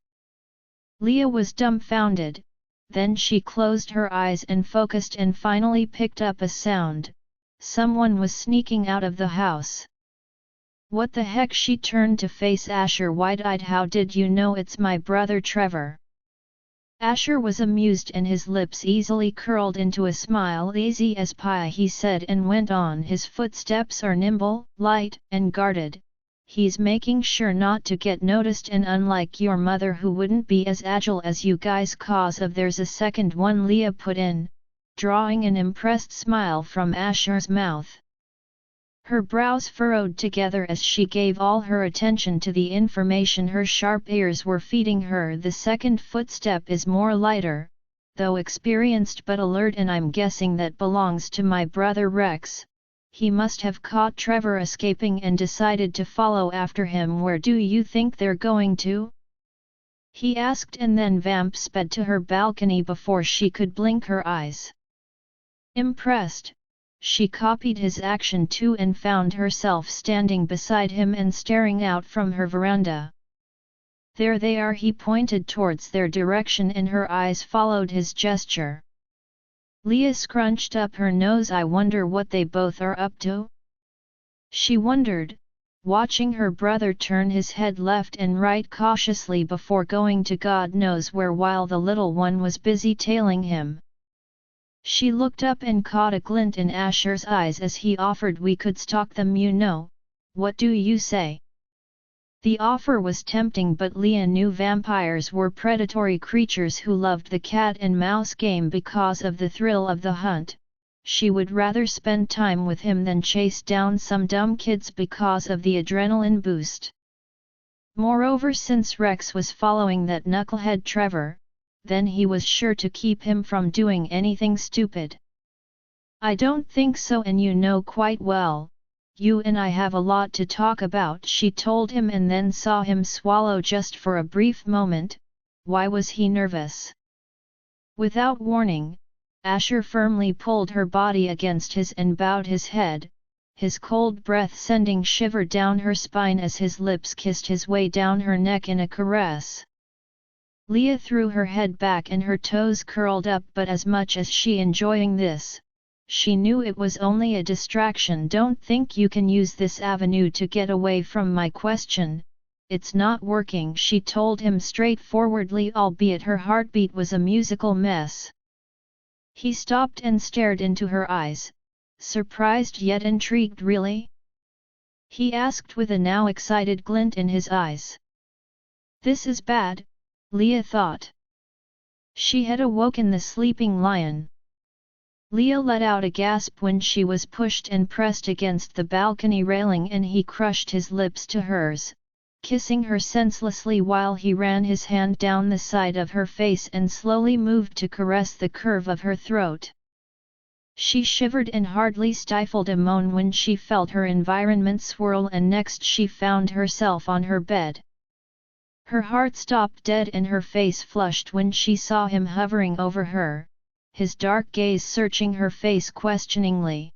Leah was dumbfounded, then she closed her eyes and focused and finally picked up a sound. Someone was sneaking out of the house. What the heck? She turned to face Asher wide-eyed. How did you know it's my brother Trevor? Asher was amused and his lips easily curled into a smile. Easy as pie, he said and went on. His footsteps are nimble, light, and guarded. He's making sure not to get noticed, and unlike your mother who wouldn't be as agile as you guys. Cause of there's a second one, Leah put in, drawing an impressed smile from Asher's mouth. Her brows furrowed together as she gave all her attention to the information her sharp ears were feeding her. The second footstep is more lighter, though experienced but alert, and I'm guessing that belongs to my brother Rex. He must have caught Trevor escaping and decided to follow after him. Where do you think they're going to? He asked, and then Vamp sped to her balcony before she could blink her eyes. Impressed, she copied his action too and found herself standing beside him and staring out from her veranda. There they are, he pointed towards their direction and her eyes followed his gesture. Leah scrunched up her nose. I wonder what they both are up to? She wondered, watching her brother turn his head left and right cautiously before going to God knows where while the little one was busy tailing him. She looked up and caught a glint in Asher's eyes as he offered, we could stalk them, you know. What do you say? The offer was tempting, but Leah knew vampires were predatory creatures who loved the cat and mouse game because of the thrill of the hunt. She would rather spend time with him than chase down some dumb kids because of the adrenaline boost. Moreover, since Rex was following that knucklehead Trevor, then he was sure to keep him from doing anything stupid. I don't think so, and you know quite well. You and I have a lot to talk about, she told him, and then saw him swallow just for a brief moment. Why was he nervous? Without warning, Asher firmly pulled her body against his and bowed his head, his cold breath sending shiver down her spine as his lips kissed his way down her neck in a caress. Leah threw her head back and her toes curled up, but as much as she enjoying this, she knew it was only a distraction. Don't think you can use this avenue to get away from my question. It's not working, she told him straightforwardly, albeit her heartbeat was a musical mess. He stopped and stared into her eyes, surprised yet intrigued. Really? He asked with a now excited glint in his eyes. This is bad, Leah thought. She had awoken the sleeping lion. Leah let out a gasp when she was pushed and pressed against the balcony railing, and he crushed his lips to hers, kissing her senselessly while he ran his hand down the side of her face and slowly moved to caress the curve of her throat. She shivered and hardly stifled a moan when she felt her environment swirl, and next she found herself on her bed. Her heart stopped dead and her face flushed when she saw him hovering over her, his dark gaze searching her face questioningly.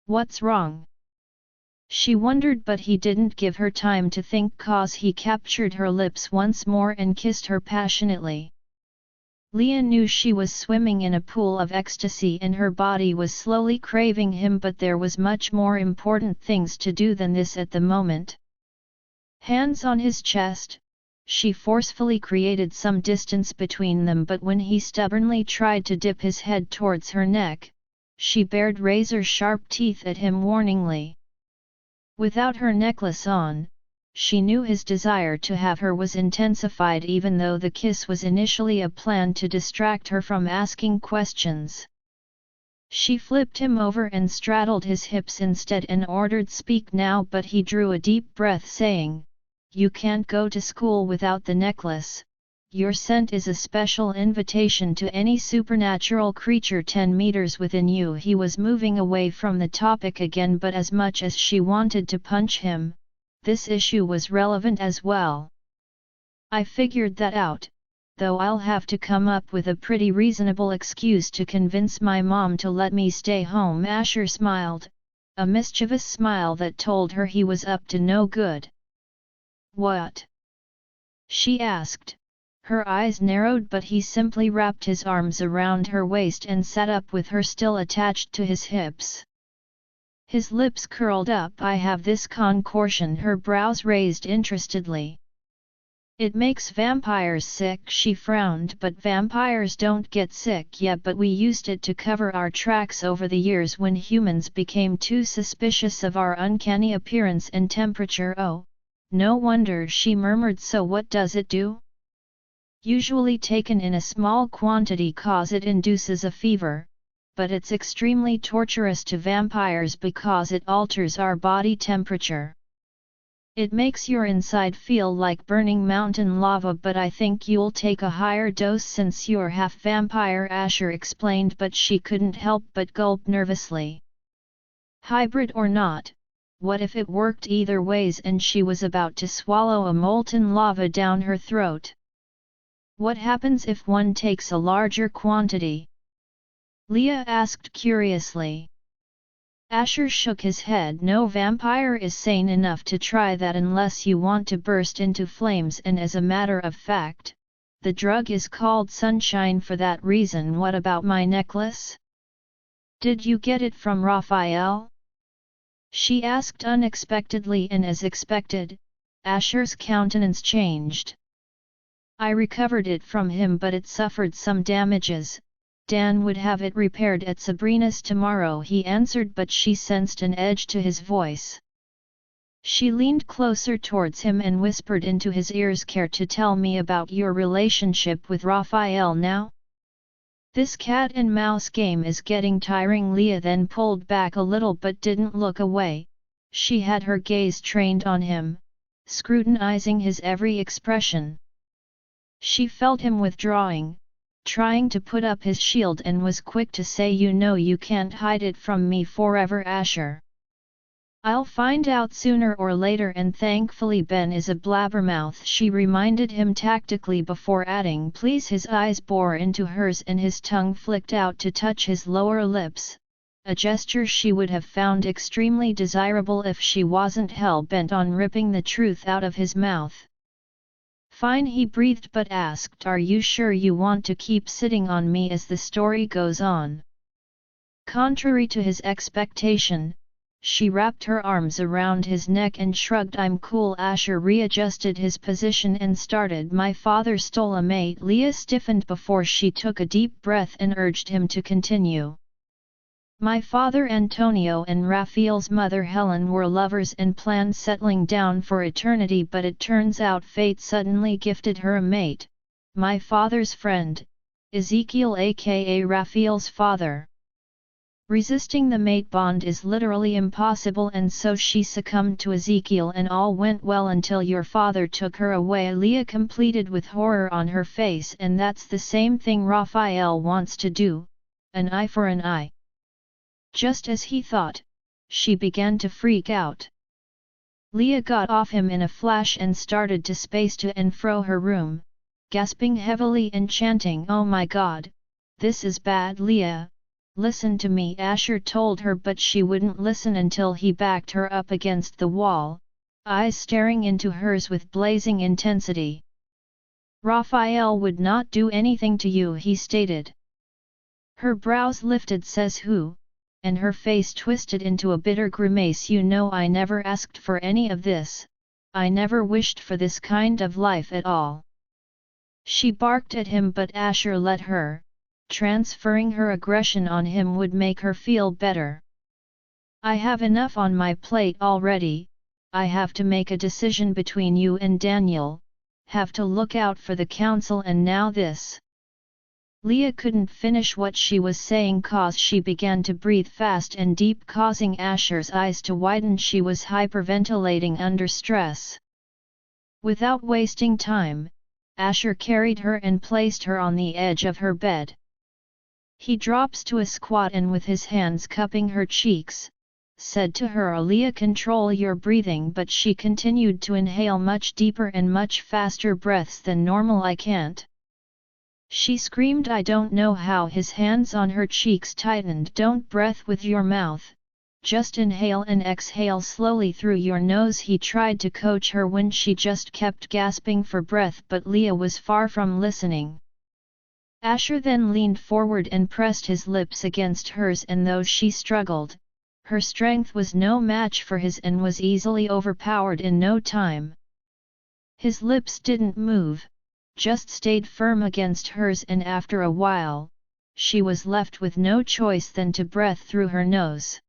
What's wrong? She wondered, but he didn't give her time to think, cause he captured her lips once more and kissed her passionately. Leah knew she was swimming in a pool of ecstasy and her body was slowly craving him, but there was much more important things to do than this at the moment. Hands on his chest, she forcefully created some distance between them, but when he stubbornly tried to dip his head towards her neck, she bared razor-sharp teeth at him warningly. Without her necklace on, she knew his desire to have her was intensified, even though the kiss was initially a plan to distract her from asking questions. She flipped him over and straddled his hips instead and ordered, "Speak now," but he drew a deep breath saying, "You can't go to school without the necklace, Your scent is a special invitation to any supernatural creature 10 meters within you." He was moving away from the topic again, but as much as she wanted to punch him, this issue was relevant as well. "I figured that out, though I'll have to come up with a pretty reasonable excuse to convince my mom to let me stay home." Asher smiled, a mischievous smile that told her he was up to no good. "What?" she asked. Her eyes narrowed, but he simply wrapped his arms around her waist and sat up with her still attached to his hips. His lips curled up. "I have this concoction." Her brows raised interestedly. "It makes vampires sick." She frowned. "But vampires don't get sick yet, but we used it to cover our tracks over the years when humans became too suspicious of our uncanny appearance and temperature." "Oh, no wonder," she murmured. "So what does it do?" "Usually taken in a small quantity cause it induces a fever, but it's extremely torturous to vampires because it alters our body temperature. It makes your inside feel like burning mountain lava, but I think you'll take a higher dose since you're half vampire," Asher explained, but she couldn't help but gulp nervously. Hybrid or not, what if it worked either ways and she was about to swallow a molten lava down her throat? "What happens if one takes a larger quantity?" Leah asked curiously. Asher shook his head. "No vampire is sane enough to try that unless you want to burst into flames, and as a matter of fact, the drug is called sunshine for that reason." "What about my necklace? Did you get it from Raphael?" she asked unexpectedly, and as expected, Asher's countenance changed. "I recovered it from him, but it suffered some damages. Dan would have it repaired at Sabrina's tomorrow," he answered, but she sensed an edge to his voice. She leaned closer towards him and whispered into his ears, "Care to tell me about your relationship with Raphael now? This cat and mouse game is getting tiring." Leah then pulled back a little but didn't look away. She had her gaze trained on him, scrutinizing his every expression. She felt him withdrawing, trying to put up his shield, and was quick to say, "You know you can't hide it from me forever, Asher. I'll find out sooner or later, and thankfully Ben is a blabbermouth," she reminded him tactically before adding, "Please." His eyes bore into hers and his tongue flicked out to touch his lower lips, a gesture she would have found extremely desirable if she wasn't hell-bent on ripping the truth out of his mouth. "Fine," he breathed, but asked, "Are you sure you want to keep sitting on me as the story goes on?" Contrary to his expectation, she wrapped her arms around his neck and shrugged. "I'm cool." Asher readjusted his position and started, "My father stole a mate." Leah stiffened before she took a deep breath and urged him to continue. "My father Antonio and Raphael's mother Helen were lovers and planned settling down for eternity, but it turns out fate suddenly gifted her a mate, my father's friend, Ezekiel, aka Raphael's father. Resisting the mate bond is literally impossible, and so she succumbed to Ezekiel, and all went well until your father took her away." Leah completed with horror on her face. "And that's the same thing Raphael wants to do, an eye for an eye." Just as he thought, she began to freak out. Leah got off him in a flash and started to space to and fro her room, gasping heavily and chanting, "Oh my God, this is bad." "Leah, listen to me," Asher told her, but she wouldn't listen until he backed her up against the wall, eyes staring into hers with blazing intensity. "Raphael would not do anything to you," he stated. Her brows lifted. "Says who?" and her face twisted into a bitter grimace. "You know I never asked for any of this, I never wished for this kind of life at all." She barked at him, but Asher let her. Transferring her aggression on him would make her feel better. "I have enough on my plate already. I have to make a decision between you and Daniel, have to look out for the council, and now this." Leah couldn't finish what she was saying cause she began to breathe fast and deep, causing Asher's eyes to widen. She was hyperventilating under stress. Without wasting time, Asher carried her and placed her on the edge of her bed. He drops to a squat and with his hands cupping her cheeks, said to her, "Aaliyah, control your breathing," but she continued to inhale much deeper and much faster breaths than normal. "I can't!" She screamed. "I don't know how." His hands on her cheeks tightened. "Don't breath with your mouth, just inhale and exhale slowly through your nose." He tried to coach her when she just kept gasping for breath, but Leah was far from listening. Asher then leaned forward and pressed his lips against hers, and though she struggled, her strength was no match for his and was easily overpowered in no time. His lips didn't move, just stayed firm against hers, and after a while, she was left with no choice than to breathe through her nose.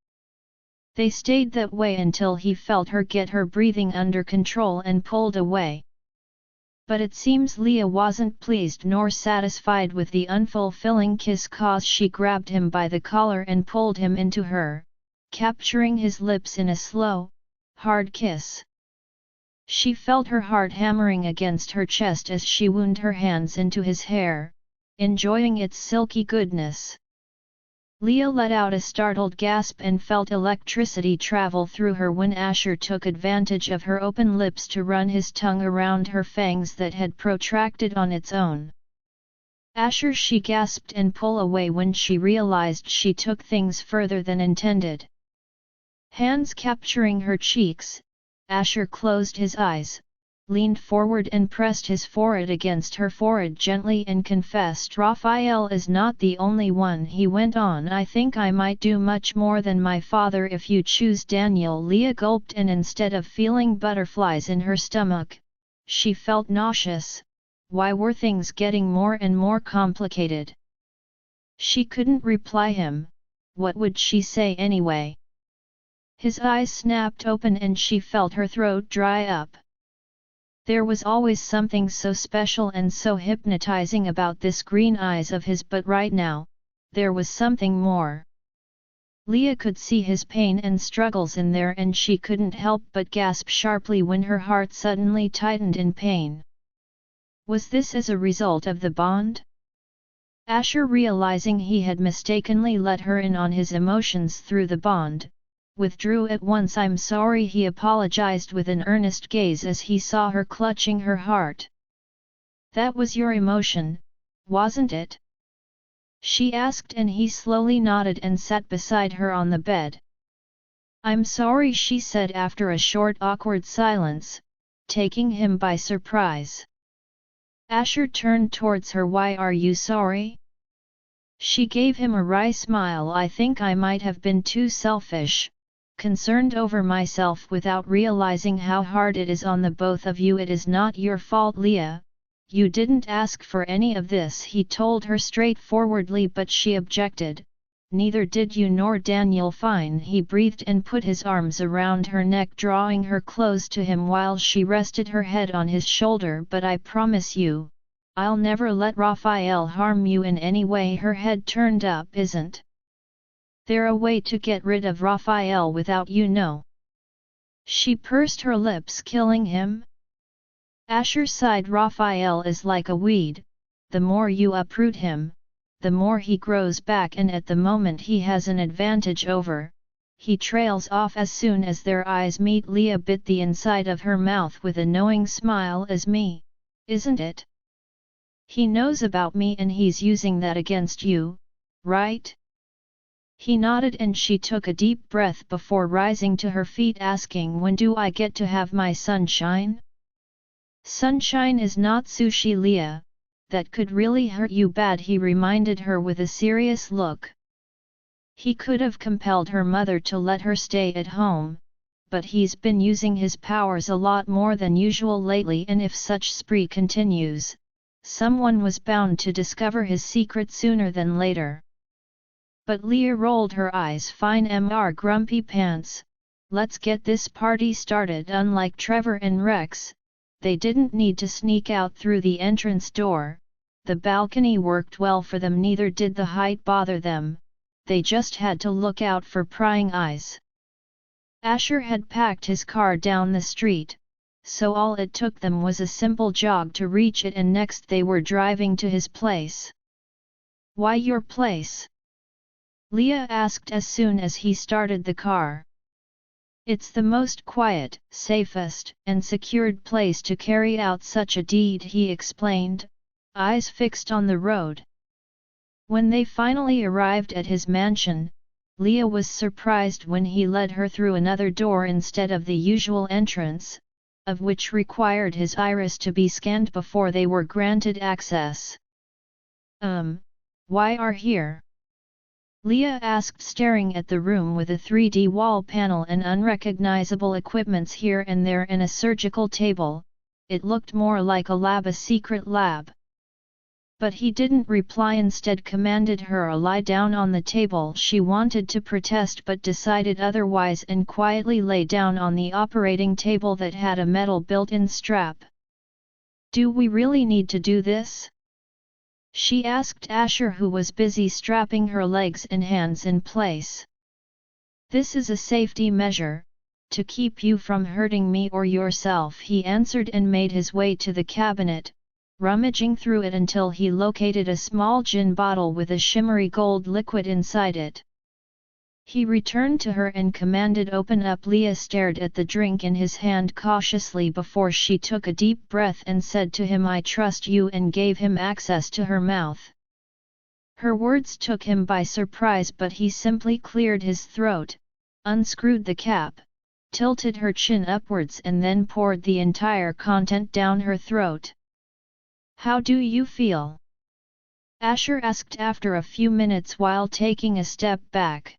They stayed that way until he felt her get her breathing under control and pulled away. But it seems Leah wasn't pleased nor satisfied with the unfulfilling kiss, cause she grabbed him by the collar and pulled him into her, capturing his lips in a slow, hard kiss. She felt her heart hammering against her chest as she wound her hands into his hair, enjoying its silky goodness. Leah let out a startled gasp and felt electricity travel through her when Asher took advantage of her open lips to run his tongue around her fangs that had protracted on its own. "Asher!" she gasped and pulled away when she realized she took things further than intended. Hands capturing her cheeks, Asher closed his eyes, leaned forward and pressed his forehead against her forehead gently and confessed, "Raphael is not the only one," he went on. "I think I might do much more than my father if you choose Daniel." Leah gulped, and instead of feeling butterflies in her stomach, she felt nauseous. Why were things getting more and more complicated? She couldn't reply him. What would she say anyway? His eyes snapped open and she felt her throat dry up. There was always something so special and so hypnotizing about this green eyes of his, but right now, there was something more. Leah could see his pain and struggles in there, and she couldn't help but gasp sharply when her heart suddenly tightened in pain. Was this as a result of the bond? Asher, realizing he had mistakenly let her in on his emotions through the bond, withdrew at once. "I'm sorry," he apologized with an earnest gaze as he saw her clutching her heart. "That was your emotion, wasn't it?" she asked, and he slowly nodded and sat beside her on the bed. "I'm sorry," she said after a short awkward silence, taking him by surprise. Asher turned towards her. "Why are you sorry?" She gave him a wry smile. "I think I might have been too selfish, concerned over myself without realizing how hard it is on the both of you." "It is not your fault, Leah. You didn't ask for any of this," he told her straightforwardly, but she objected. "Neither did you nor Daniel." "Fine," he breathed and put his arms around her neck, drawing her close to him while she rested her head on his shoulder. "But I promise you, I'll never let Raphael harm you in any way." Her head turned up. "Isn't there a way to get rid of Raphael without you know?" She pursed her lips. "Killing him?" Asher sighed. "Raphael is like a weed, the more you uproot him, the more he grows back, and at the moment he has an advantage over, he trails off." As soon as their eyes meet, Leah bit the inside of her mouth with a knowing smile. "As me, isn't it? He knows about me and he's using that against you, right?" He nodded and she took a deep breath before rising to her feet, asking, "When do I get to have my sunshine?" "Sunshine is not sushi, Leah. That could really hurt you bad," he reminded her with a serious look. He could have compelled her mother to let her stay at home, but he's been using his powers a lot more than usual lately, and if such spree continues, someone was bound to discover his secret sooner than later. But Leah rolled her eyes. "Fine, Mr. Grumpy Pants, let's get this party started." Unlike Trevor and Rex, they didn't need to sneak out through the entrance door. The balcony worked well for them. Neither did the height bother them. They just had to look out for prying eyes. Asher had packed his car down the street, so all it took them was a simple jog to reach it, and next they were driving to his place. "Why your place?" Leah asked as soon as he started the car. "It's the most quiet, safest, and secured place to carry out such a deed," he explained, eyes fixed on the road. When they finally arrived at his mansion, Leah was surprised when he led her through another door instead of the usual entrance, of which required his iris to be scanned before they were granted access. Why are here?" Leah asked, staring at the room with a 3D wall panel and unrecognizable equipments here and there and a surgical table. It looked more like a lab, a secret lab. But he didn't reply, instead commanded her to lie down on the table. She wanted to protest but decided otherwise and quietly lay down on the operating table that had a metal built-in strap. "Do we really need to do this?" she asked Asher, who was busy strapping her legs and hands in place. "This is a safety measure, to keep you from hurting me or yourself," he answered and made his way to the cabinet, rummaging through it until he located a small gin bottle with a shimmery gold liquid inside it. He returned to her and commanded, "Open up." Leah stared at the drink in his hand cautiously before she took a deep breath and said to him, "I trust you," and gave him access to her mouth. Her words took him by surprise, but he simply cleared his throat, unscrewed the cap, tilted her chin upwards and then poured the entire content down her throat. "How do you feel?" Asher asked after a few minutes while taking a step back.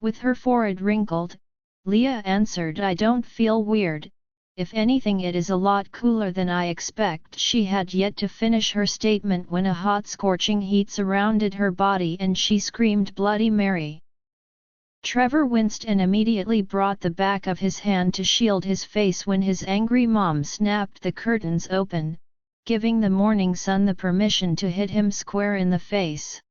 With her forehead wrinkled, Leah answered, "I don't feel weird, if anything it is a lot cooler than I expect." She had yet to finish her statement when a hot scorching heat surrounded her body and she screamed Bloody Mary. Trevor winced and immediately brought the back of his hand to shield his face when his angry mom snapped the curtains open, giving the morning sun the permission to hit him square in the face.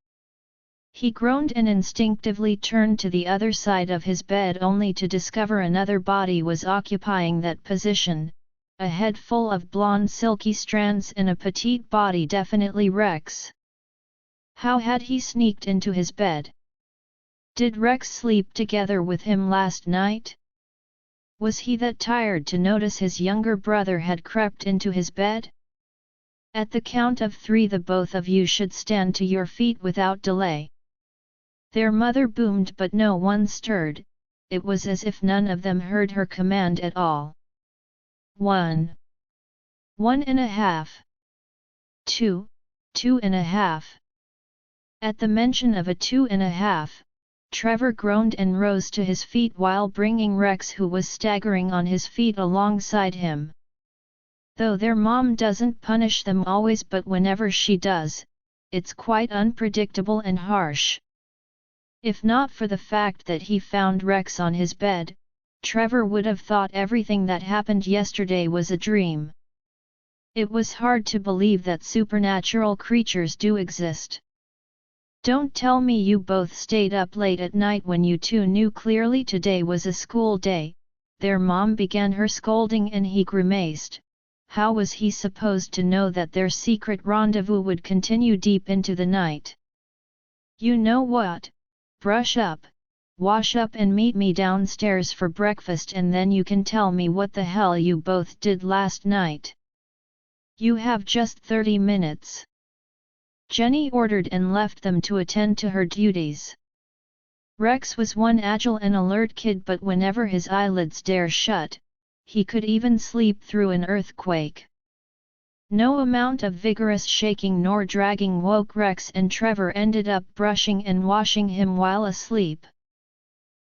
He groaned and instinctively turned to the other side of his bed, only to discover another body was occupying that position, a head full of blonde silky strands and a petite body, definitely Rex. How had he sneaked into his bed? Did Rex sleep together with him last night? Was he that tired to notice his younger brother had crept into his bed? At the count of 3, the both of you should stand to your feet without delay. Their mother boomed, but no one stirred. It was as if none of them heard her command at all. 1. 1.5. 2. 2.5. At the mention of a 2.5, Trevor groaned and rose to his feet while bringing Rex, who was staggering on his feet alongside him. Though their mom doesn't punish them always, but whenever she does, it's quite unpredictable and harsh. If not for the fact that he found Rex on his bed, Trevor would have thought everything that happened yesterday was a dream. It was hard to believe that supernatural creatures do exist. "Don't tell me you both stayed up late at night when you two knew clearly today was a school day," their mom began her scolding, and he grimaced. How was he supposed to know that their secret rendezvous would continue deep into the night? "You know what? Brush up, wash up and meet me downstairs for breakfast, and then you can tell me what the hell you both did last night. You have just 30 minutes. Jenny ordered and left them to attend to her duties. Rex was one agile and alert kid, but whenever his eyelids dare shut, he could even sleep through an earthquake. No amount of vigorous shaking nor dragging woke Rex, and Trevor ended up brushing and washing him while asleep.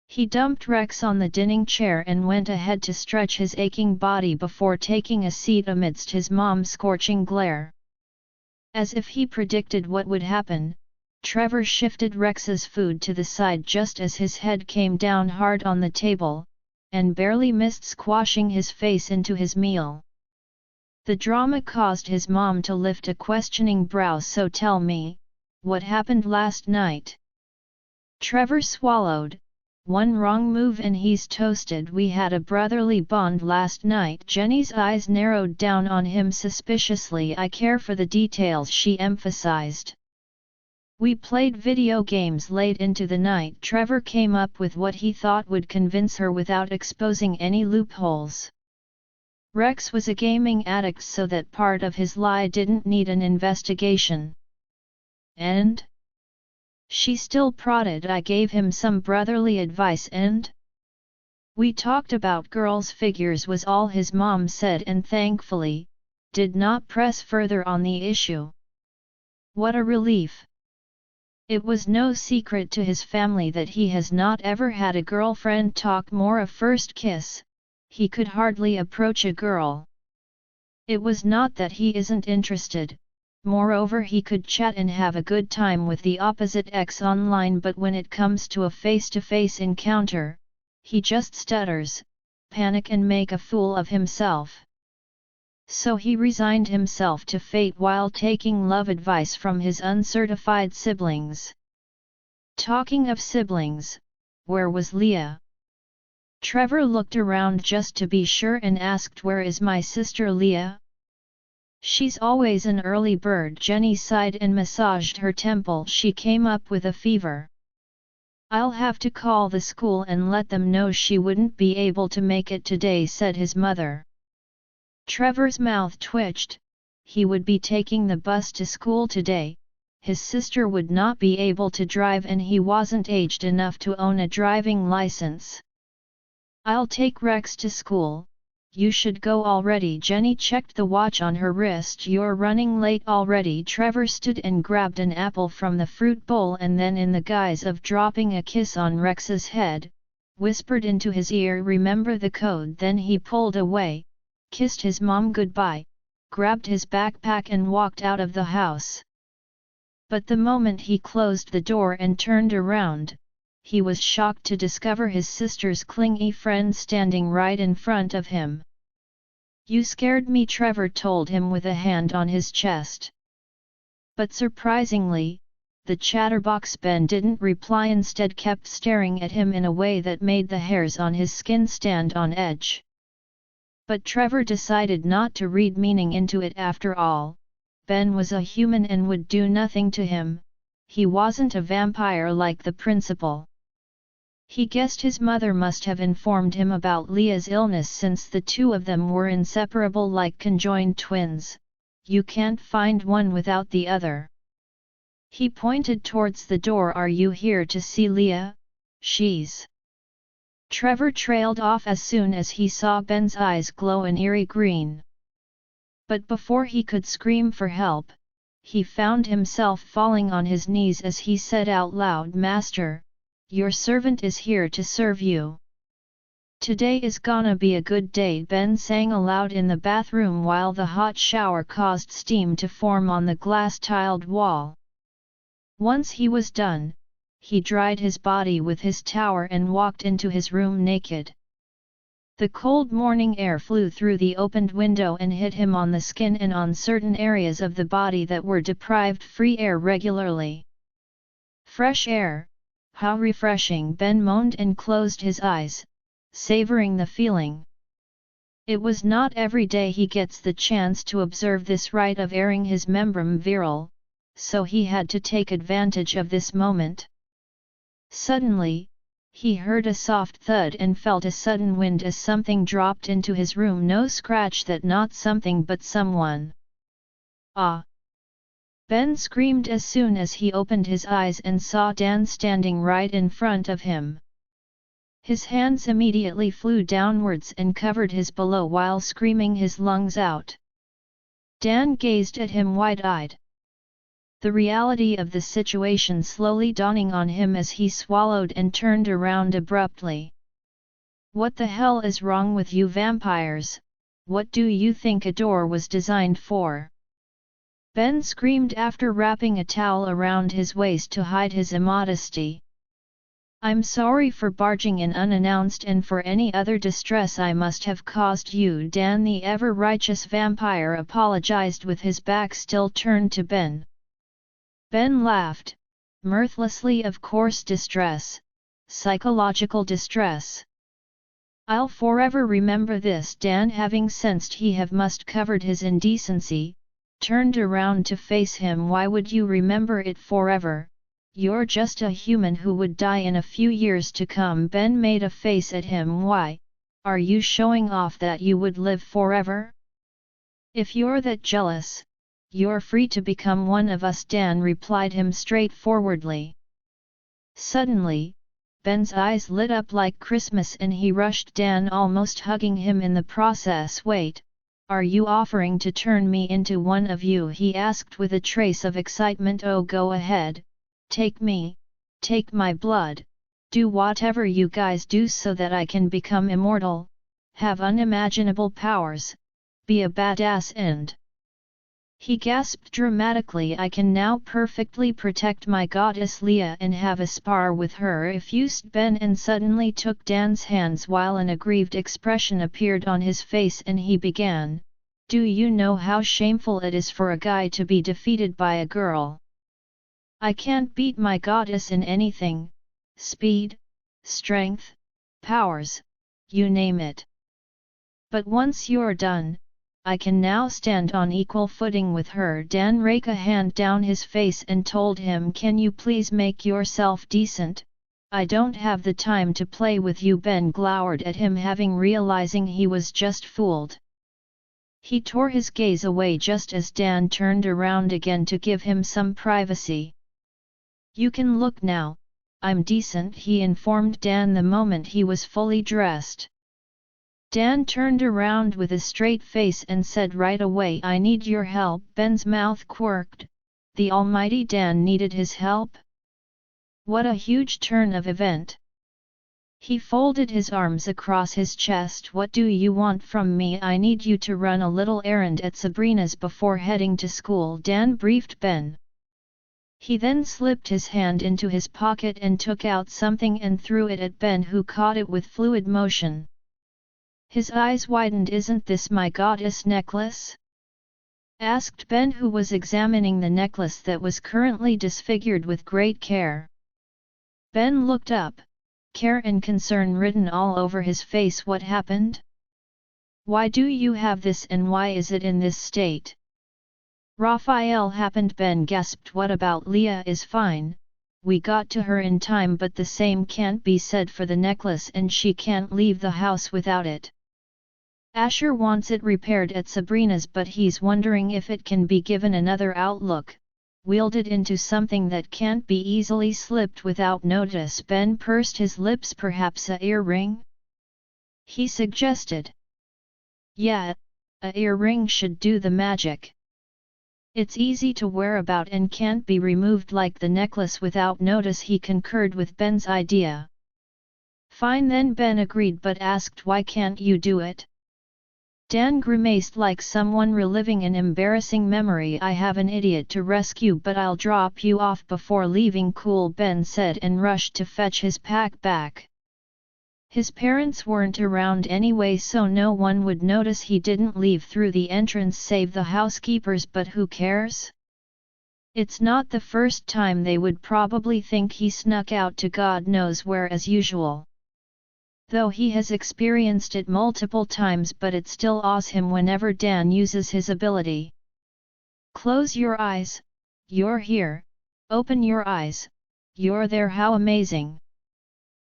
He dumped Rex on the dining chair and went ahead to stretch his aching body before taking a seat amidst his mom's scorching glare. As if he predicted what would happen, Trevor shifted Rex's food to the side just as his head came down hard on the table, and barely missed squashing his face into his meal. The drama caused his mom to lift a questioning brow. "So tell me, what happened last night?" Trevor swallowed, One wrong move and he's toasted. We had a brotherly bond last night. Jenny's eyes narrowed down on him suspiciously. I care for the details, she emphasized. We played video games late into the night. Trevor came up with what he thought would convince her without exposing any loopholes. Rex was a gaming addict, so that part of his lie didn't need an investigation. And? She still prodded. I gave him some brotherly advice and? We talked about girls' figures was all his mom said, and thankfully, did not press further on the issue. What a relief! It was no secret to his family that he has not ever had a girlfriend. Talk more, a first kiss. He could hardly approach a girl. It was not that he isn't interested. Moreover, he could chat and have a good time with the opposite ex online, but when it comes to a face-to-face encounter, he just stutters, panic and make a fool of himself. So he resigned himself to fate while taking love advice from his uncertified siblings. Talking of siblings, where was Leah? Trevor looked around just to be sure and asked, "Where is my sister Leah?" "She's always an early bird." Jenny sighed and massaged her temple. "She came up with a fever. I'll have to call the school and let them know she wouldn't be able to make it today," said his mother. Trevor's mouth twitched. He would be taking the bus to school today. His sister would not be able to drive and he wasn't aged enough to own a driving license. "I'll take Rex to school. You should go already." Jenny checked the watch on her wrist. "You're running late already." Trevor stood and grabbed an apple from the fruit bowl and then, in the guise of dropping a kiss on Rex's head, whispered into his ear, "Remember the code." Then he pulled away, kissed his mom goodbye, grabbed his backpack and walked out of the house. But the moment he closed the door and turned around, he was shocked to discover his sister's clingy friend standing right in front of him. "You scared me," Trevor told him with a hand on his chest. But surprisingly, the chatterbox Ben didn't reply, instead kept staring at him in a way that made the hairs on his skin stand on edge. But Trevor decided not to read meaning into it. After all, Ben was a human and would do nothing to him. He wasn't a vampire like the principal. He guessed his mother must have informed him about Leah's illness, since the two of them were inseparable like conjoined twins. You can't find one without the other. He pointed towards the door. "Are you here to see Leah? She's..." Trevor trailed off as soon as he saw Ben's eyes glow an eerie green. But before he could scream for help, he found himself falling on his knees as he said out loud, "Master, your servant is here to serve you. Today is gonna be a good day," Ben sang aloud in the bathroom while the hot shower caused steam to form on the glass-tiled wall. Once he was done, he dried his body with his towel and walked into his room naked. The cold morning air flew through the opened window and hit him on the skin and on certain areas of the body that were deprived free air regularly. Fresh air, how refreshing! Ben moaned and closed his eyes, savoring the feeling. It was not every day he gets the chance to observe this rite of airing his membrum virile, so he had to take advantage of this moment. Suddenly, he heard a soft thud and felt a sudden wind as something dropped into his room. No scratch, that not something but someone. "Ah!" Ben screamed as soon as he opened his eyes and saw Dan standing right in front of him. His hands immediately flew downwards and covered his below while screaming his lungs out. Dan gazed at him wide-eyed. The reality of the situation slowly dawning on him as he swallowed and turned around abruptly. "What the hell is wrong with you vampires? What do you think a door was designed for?" Ben screamed after wrapping a towel around his waist to hide his immodesty. "I'm sorry for barging in unannounced and for any other distress I must have caused you." Dan, the ever-righteous vampire, apologized with his back still turned to Ben. Ben laughed, mirthlessly. "Of course, distress, psychological distress. I'll forever remember this. Dan, having sensed he must covered his indecency, turned around to face him. Why would you remember it forever? You're just a human who would die in a few years to come. Ben made a face at him. Why, are you showing off that you would live forever? If you're that jealous, you're free to become one of us, Dan replied him straightforwardly. Suddenly, Ben's eyes lit up like Christmas and he rushed Dan, almost hugging him in the process. Wait, are you offering to turn me into one of you? He asked with a trace of excitement. Oh, go ahead, take me, take my blood, do whatever you guys do so that I can become immortal, have unimaginable powers, be a badass and... He gasped dramatically. I can now perfectly protect my goddess Leah and have a spar with her if used. Ben and suddenly took Dan's hands while an aggrieved expression appeared on his face and he began, do you know how shameful it is for a guy to be defeated by a girl? I can't beat my goddess in anything, speed, strength, powers, you name it. But once you're done, I can now stand on equal footing with her. Dan raked a hand down his face and told him, can you please make yourself decent? I don't have the time to play with you. Ben glowered at him, realizing he was just fooled. He tore his gaze away just as Dan turned around again to give him some privacy. You can look now, I'm decent, he informed Dan the moment he was fully dressed. Dan turned around with a straight face and said right away, I need your help. Ben's mouth quirked. The almighty Dan needed his help? What a huge turn of event. He folded his arms across his chest. What do you want from me? I need you to run a little errand at Sabrina's before heading to school, Dan briefed Ben. He then slipped his hand into his pocket and took out something and threw it at Ben, who caught it with fluid motion. His eyes widened. Isn't this my goddess necklace? Asked Ben, who was examining the necklace that was currently disfigured with great care. Ben looked up, care and concern written all over his face. What happened? Why do you have this and why is it in this state? Raphael happened. Ben gasped. What about Leah? Is fine, we got to her in time, but the same can't be said for the necklace and she can't leave the house without it. Asher wants it repaired at Sabrina's, but he's wondering if it can be given another outlook, wielded into something that can't be easily slipped without notice. Ben pursed his lips. Perhaps a earring? He suggested. Yeah, a earring should do the magic. It's easy to wear about and can't be removed like the necklace without notice. He concurred with Ben's idea. Fine then, Ben agreed, but asked, why can't you do it? Dan grimaced like someone reliving an embarrassing memory. I have an idiot to rescue, but I'll drop you off before leaving. Cool, Ben said and rushed to fetch his pack back. His parents weren't around anyway, so no one would notice he didn't leave through the entrance save the housekeepers, but who cares? It's not the first time. They would probably think he snuck out to God knows where as usual. Though he has experienced it multiple times, but it still awes him whenever Dan uses his ability. Close your eyes, you're here, open your eyes, you're there. How amazing!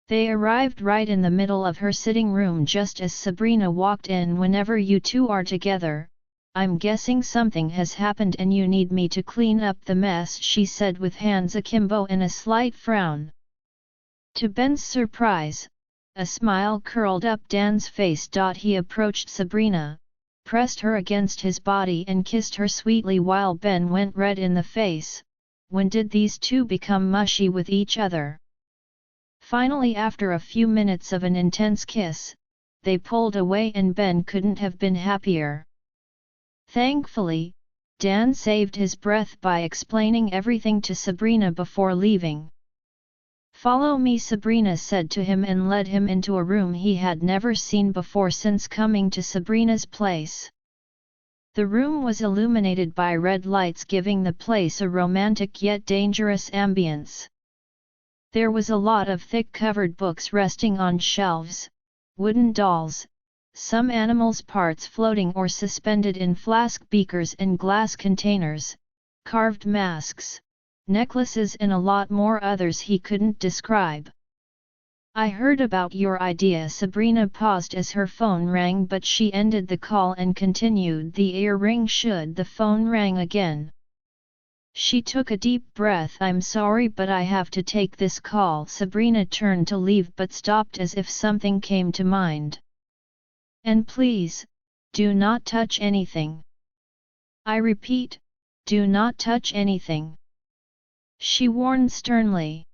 They arrived right in the middle of her sitting room just as Sabrina walked in. Whenever you two are together, I'm guessing something has happened and you need me to clean up the mess, she said with hands akimbo and a slight frown. To Ben's surprise, a smile curled up Dan's face. He approached Sabrina, pressed her against his body and kissed her sweetly while Ben went red in the face. When did these two become mushy with each other? Finally, after a few minutes of an intense kiss, they pulled away and Ben couldn't have been happier. Thankfully, Dan saved his breath by explaining everything to Sabrina before leaving. Follow me, Sabrina said to him and led him into a room he had never seen before since coming to Sabrina's place. The room was illuminated by red lights, giving the place a romantic yet dangerous ambience. There was a lot of thick-covered books resting on shelves, wooden dolls, some animals' parts floating or suspended in flask beakers and glass containers, carved masks, necklaces and a lot more others he couldn't describe. I heard about your idea. Sabrina paused as her phone rang, but she ended the call and continued the earring should the phone rang again. She took a deep breath. I'm sorry, but I have to take this call. Sabrina turned to leave but stopped as if something came to mind. And please, do not touch anything. I repeat, do not touch anything, she warned sternly.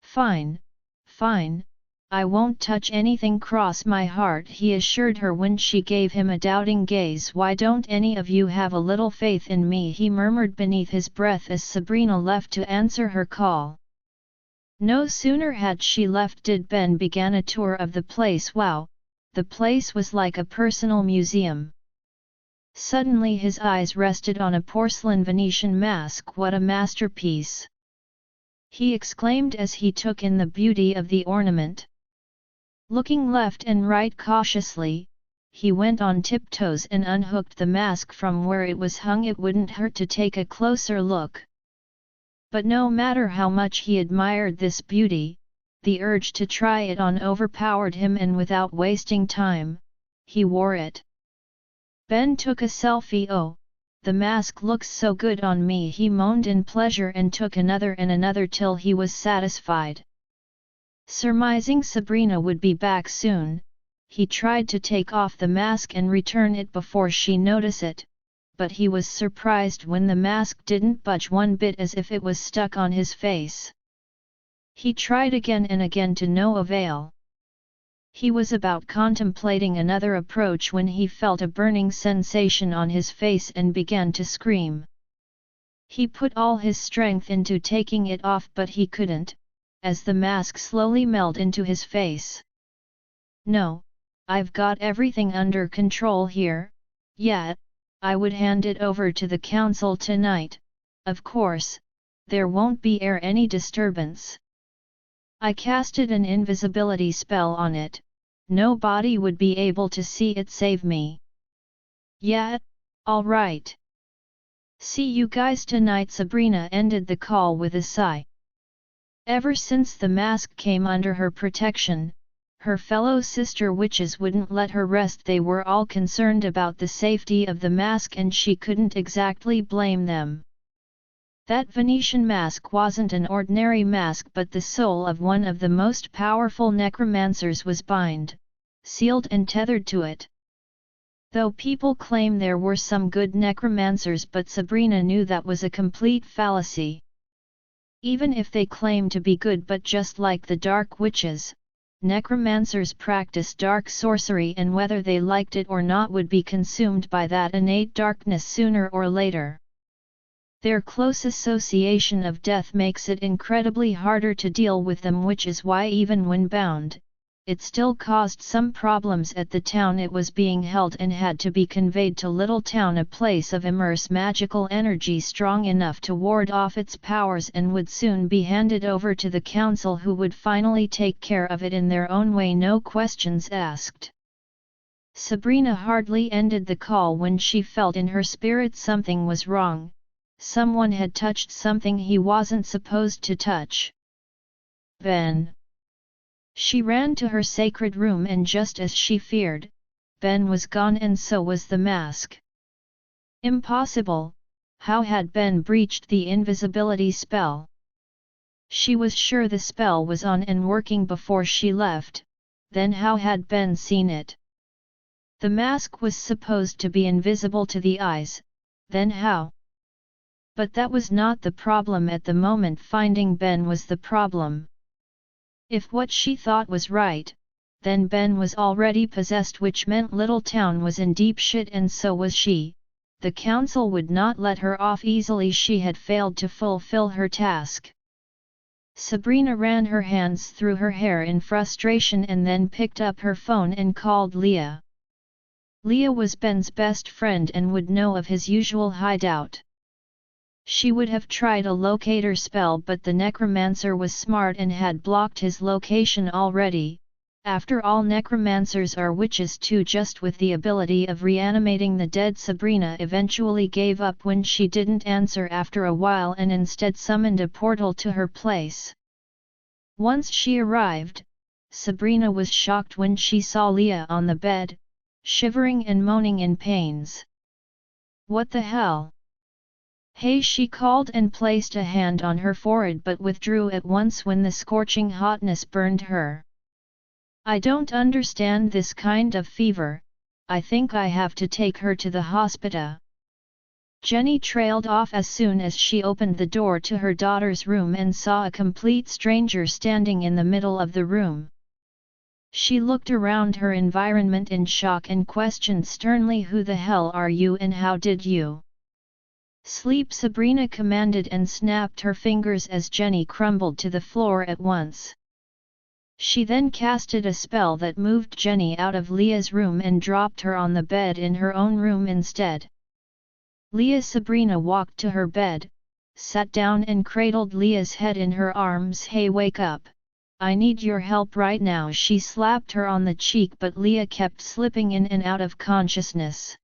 Fine, fine, I won't touch anything. Cross my heart, he assured her when she gave him a doubting gaze. Why don't any of you have a little faith in me? He murmured beneath his breath as Sabrina left to answer her call. No sooner had she left did Ben begin a tour of the place. Wow, the place was like a personal museum. Suddenly his eyes rested on a porcelain Venetian mask. What a masterpiece! He exclaimed as he took in the beauty of the ornament. Looking left and right cautiously, he went on tiptoes and unhooked the mask from where it was hung. It wouldn't hurt to take a closer look. But no matter how much he admired this beauty, the urge to try it on overpowered him, and without wasting time, he wore it. Ben took a selfie. Oh, the mask looks so good on me, he moaned in pleasure and took another and another till he was satisfied. Surmising Sabrina would be back soon, he tried to take off the mask and return it before she noticed it, but he was surprised when the mask didn't budge one bit, as if it was stuck on his face. He tried again and again to no avail. He was about contemplating another approach when he felt a burning sensation on his face and began to scream. He put all his strength into taking it off, but he couldn't, as the mask slowly melted into his face. No, I've got everything under control here. Yet, I would hand it over to the council tonight. Of course, there won't be any disturbance. I casted an invisibility spell on it. Nobody would be able to see it save me. Yeah, all right. See you guys tonight. Sabrina ended the call with a sigh. Ever since the mask came under her protection, her fellow sister witches wouldn't let her rest. They were all concerned about the safety of the mask, and she couldn't exactly blame them. That Venetian mask wasn't an ordinary mask, but the soul of one of the most powerful necromancers was bound, sealed and tethered to it. Though people claim there were some good necromancers, but Sabrina knew that was a complete fallacy. Even if they claim to be good, but just like the dark witches, necromancers practice dark sorcery, and whether they liked it or not would be consumed by that innate darkness sooner or later. Their close association of death makes it incredibly harder to deal with them, which is why even when bound, it still caused some problems at the town it was being held and had to be conveyed to Little Town, a place of immense magical energy strong enough to ward off its powers, and would soon be handed over to the council, who would finally take care of it in their own way, no questions asked. Sabrina hardly ended the call when she felt in her spirit something was wrong. Someone had touched something he wasn't supposed to touch. Ben. She ran to her sacred room, and just as she feared, Ben was gone, and so was the mask. Impossible! How had Ben breached the invisibility spell? She was sure the spell was on and working before she left. Then how had Ben seen it? The mask was supposed to be invisible to the eyes, then how? But that was not the problem at the moment. Finding Ben was the problem. If what she thought was right, then Ben was already possessed, which meant Little Town was in deep shit, and so was she. The council would not let her off easily. She had failed to fulfill her task. Sabrina ran her hands through her hair in frustration and then picked up her phone and called Leah. Leah was Ben's best friend and would know of his usual hideout. She would have tried a locator spell, but the necromancer was smart and had blocked his location already. After all, necromancers are witches too. Just with the ability of reanimating the dead, Sabrina eventually gave up when she didn't answer after a while and instead summoned a portal to her place. Once she arrived, Sabrina was shocked when she saw Leah on the bed, shivering and moaning in pains. "What the hell? Hey!" she called and placed a hand on her forehead, but withdrew at once when the scorching hotness burned her. "I don't understand this kind of fever. I think I have to take her to the hospital." Jenny trailed off as soon as she opened the door to her daughter's room and saw a complete stranger standing in the middle of the room. She looked around her environment in shock and questioned sternly, "Who the hell are you and how did you sleep?" Sabrina commanded and snapped her fingers as Jenny crumbled to the floor at once. She then casted a spell that moved Jenny out of Leah's room and dropped her on the bed in her own room instead. Sabrina walked to her bed, sat down and cradled Leah's head in her arms. "Hey, wake up! I need your help right now." She slapped her on the cheek, but Leah kept slipping in and out of consciousness.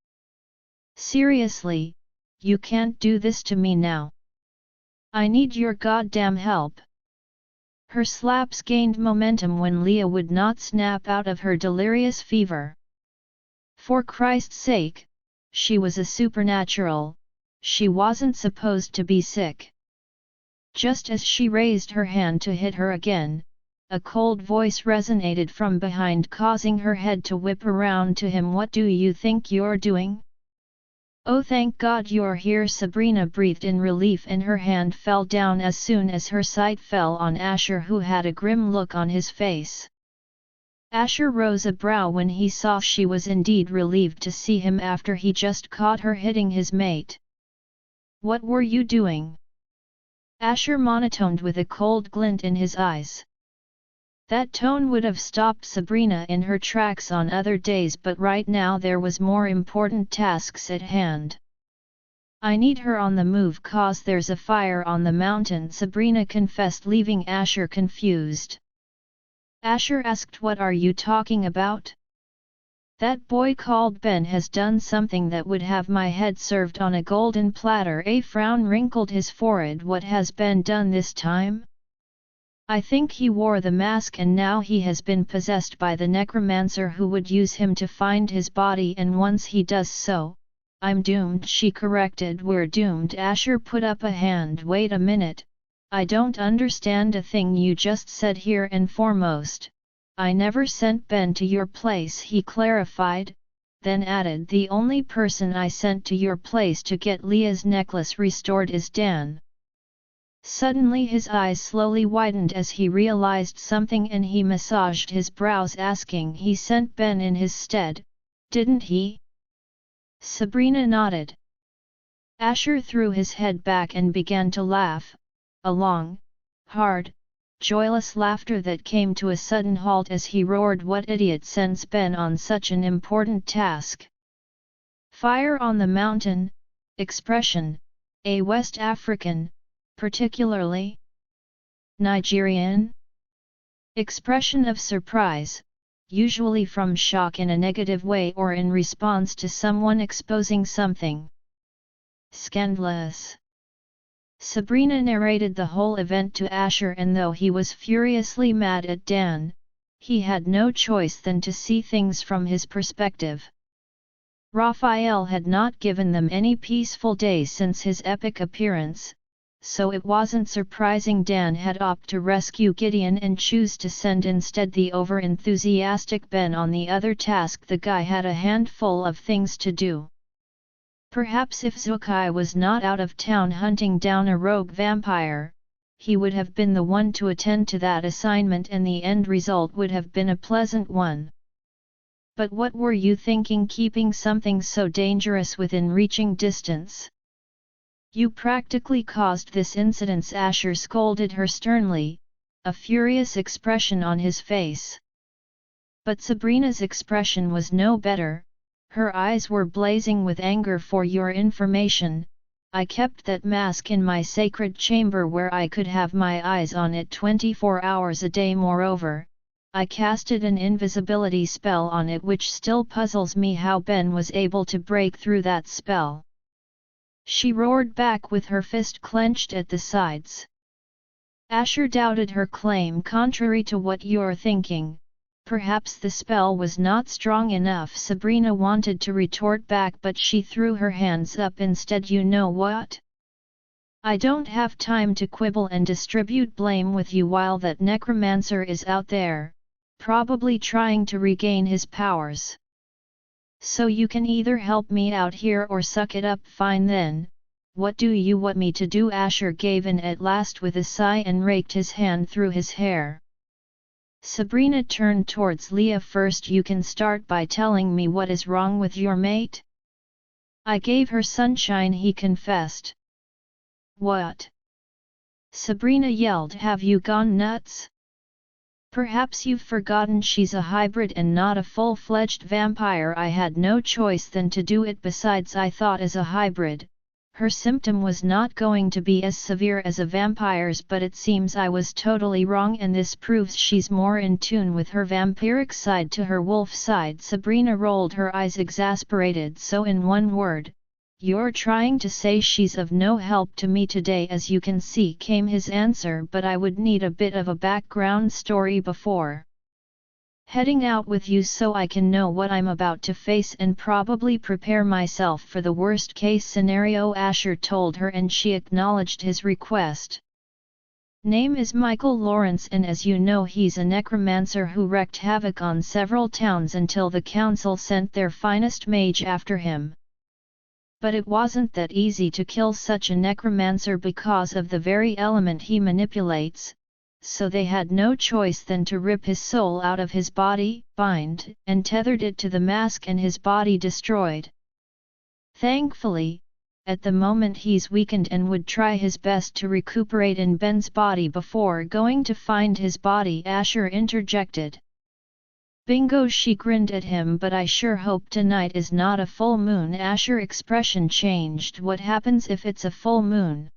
"Seriously, you can't do this to me now. I need your goddamn help." Her slaps gained momentum when Leah would not snap out of her delirious fever. For Christ's sake, she was a supernatural, she wasn't supposed to be sick. Just as she raised her hand to hit her again, a cold voice resonated from behind, causing her head to whip around to him. "What do you think you're doing? Oh, thank God you're here." Sabrina breathed in relief and her hand fell down as soon as her sight fell on Asher, who had a grim look on his face. Asher rose a brow when he saw she was indeed relieved to see him after he just caught her hitting his mate. "What were you doing?" Asher monotoned with a cold glint in his eyes. That tone would have stopped Sabrina in her tracks on other days, but right now there was more important tasks at hand. "I need her on the move cause there's a fire on the mountain," Sabrina confessed, leaving Asher confused. Asher asked, "What are you talking about?" "That boy called Ben has done something that would have my head served on a golden platter." A frown wrinkled his forehead. "What has Ben done this time?" "I think he wore the mask and now he has been possessed by the necromancer who would use him to find his body, and once he does so, I'm doomed," she corrected. "We're doomed." Asher put up a hand. "Wait a minute, I don't understand a thing you just said. Here and foremost, I never sent Ben to your place," he clarified, then added, "The only person I sent to your place to get Leah's necklace restored is Dan." Suddenly his eyes slowly widened as he realized something and he massaged his brows, asking, "He sent Ben in his stead, didn't he?" Sabrina nodded. Asher threw his head back and began to laugh, a long, hard, joyless laughter that came to a sudden halt as he roared, "What idiot sends Ben on such an important task?" Fire on the mountain, expression, a West African, particularly Nigerian expression of surprise, usually from shock in a negative way or in response to someone exposing something scandalous. Sabrina narrated the whole event to Asher, and though he was furiously mad at Dan, he had no choice than to see things from his perspective. Raphael had not given them any peaceful days since his epic appearance, so it wasn't surprising Dan had opted to rescue Gideon and choose to send instead the over-enthusiastic Ben on the other task. The guy had a handful of things to do. Perhaps if Zukai was not out of town hunting down a rogue vampire, he would have been the one to attend to that assignment and the end result would have been a pleasant one. "But what were you thinking keeping something so dangerous within reaching distance? You practically caused this incident," Asher scolded her sternly, a furious expression on his face. But Sabrina's expression was no better, her eyes were blazing with anger. "For your information, I kept that mask in my sacred chamber where I could have my eyes on it 24 hours a day. Moreover, I casted an invisibility spell on it, which still puzzles me how Ben was able to break through that spell." She roared back with her fist clenched at the sides. Asher doubted her claim. "Contrary to what you're thinking, perhaps the spell was not strong enough," Sabrina wanted to retort back, but she threw her hands up instead. "You know what? I don't have time to quibble and distribute blame with you while that necromancer is out there, probably trying to regain his powers. So you can either help me out here or suck it up." "Fine then, what do you want me to do?" Asher gave in at last with a sigh and raked his hand through his hair. Sabrina turned towards Leah. "First you can start by telling me what is wrong with your mate." "I gave her sunshine," he confessed. "What?" Sabrina yelled. "Have you gone nuts? Perhaps you've forgotten she's a hybrid and not a full-fledged vampire. I had no choice than to do it. Besides, I thought as a hybrid, her symptom was not going to be as severe as a vampire's, but it seems I was totally wrong, and this proves she's more in tune with her vampiric side to her wolf side." Sabrina rolled her eyes, exasperated. "So in one word, you're trying to say she's of no help to me today?" "As you can see," came his answer, "but I would need a bit of a background story before heading out with you so I can know what I'm about to face and probably prepare myself for the worst case scenario," Asher told her, and she acknowledged his request. "Name is Michael Lawrence, and as you know, he's a necromancer who wreaked havoc on several towns until the council sent their finest mage after him. But it wasn't that easy to kill such a necromancer because of the very element he manipulates, so they had no choice than to rip his soul out of his body, bind and tethered it to the mask, and his body destroyed. Thankfully, at the moment he's weakened and would try his best to recuperate in Ben's body before going to find his body," Asher interjected. "Bingo!" She grinned at him. "But I sure hope tonight is not a full moon." Asher's expression changed. "What happens if it's a full moon?"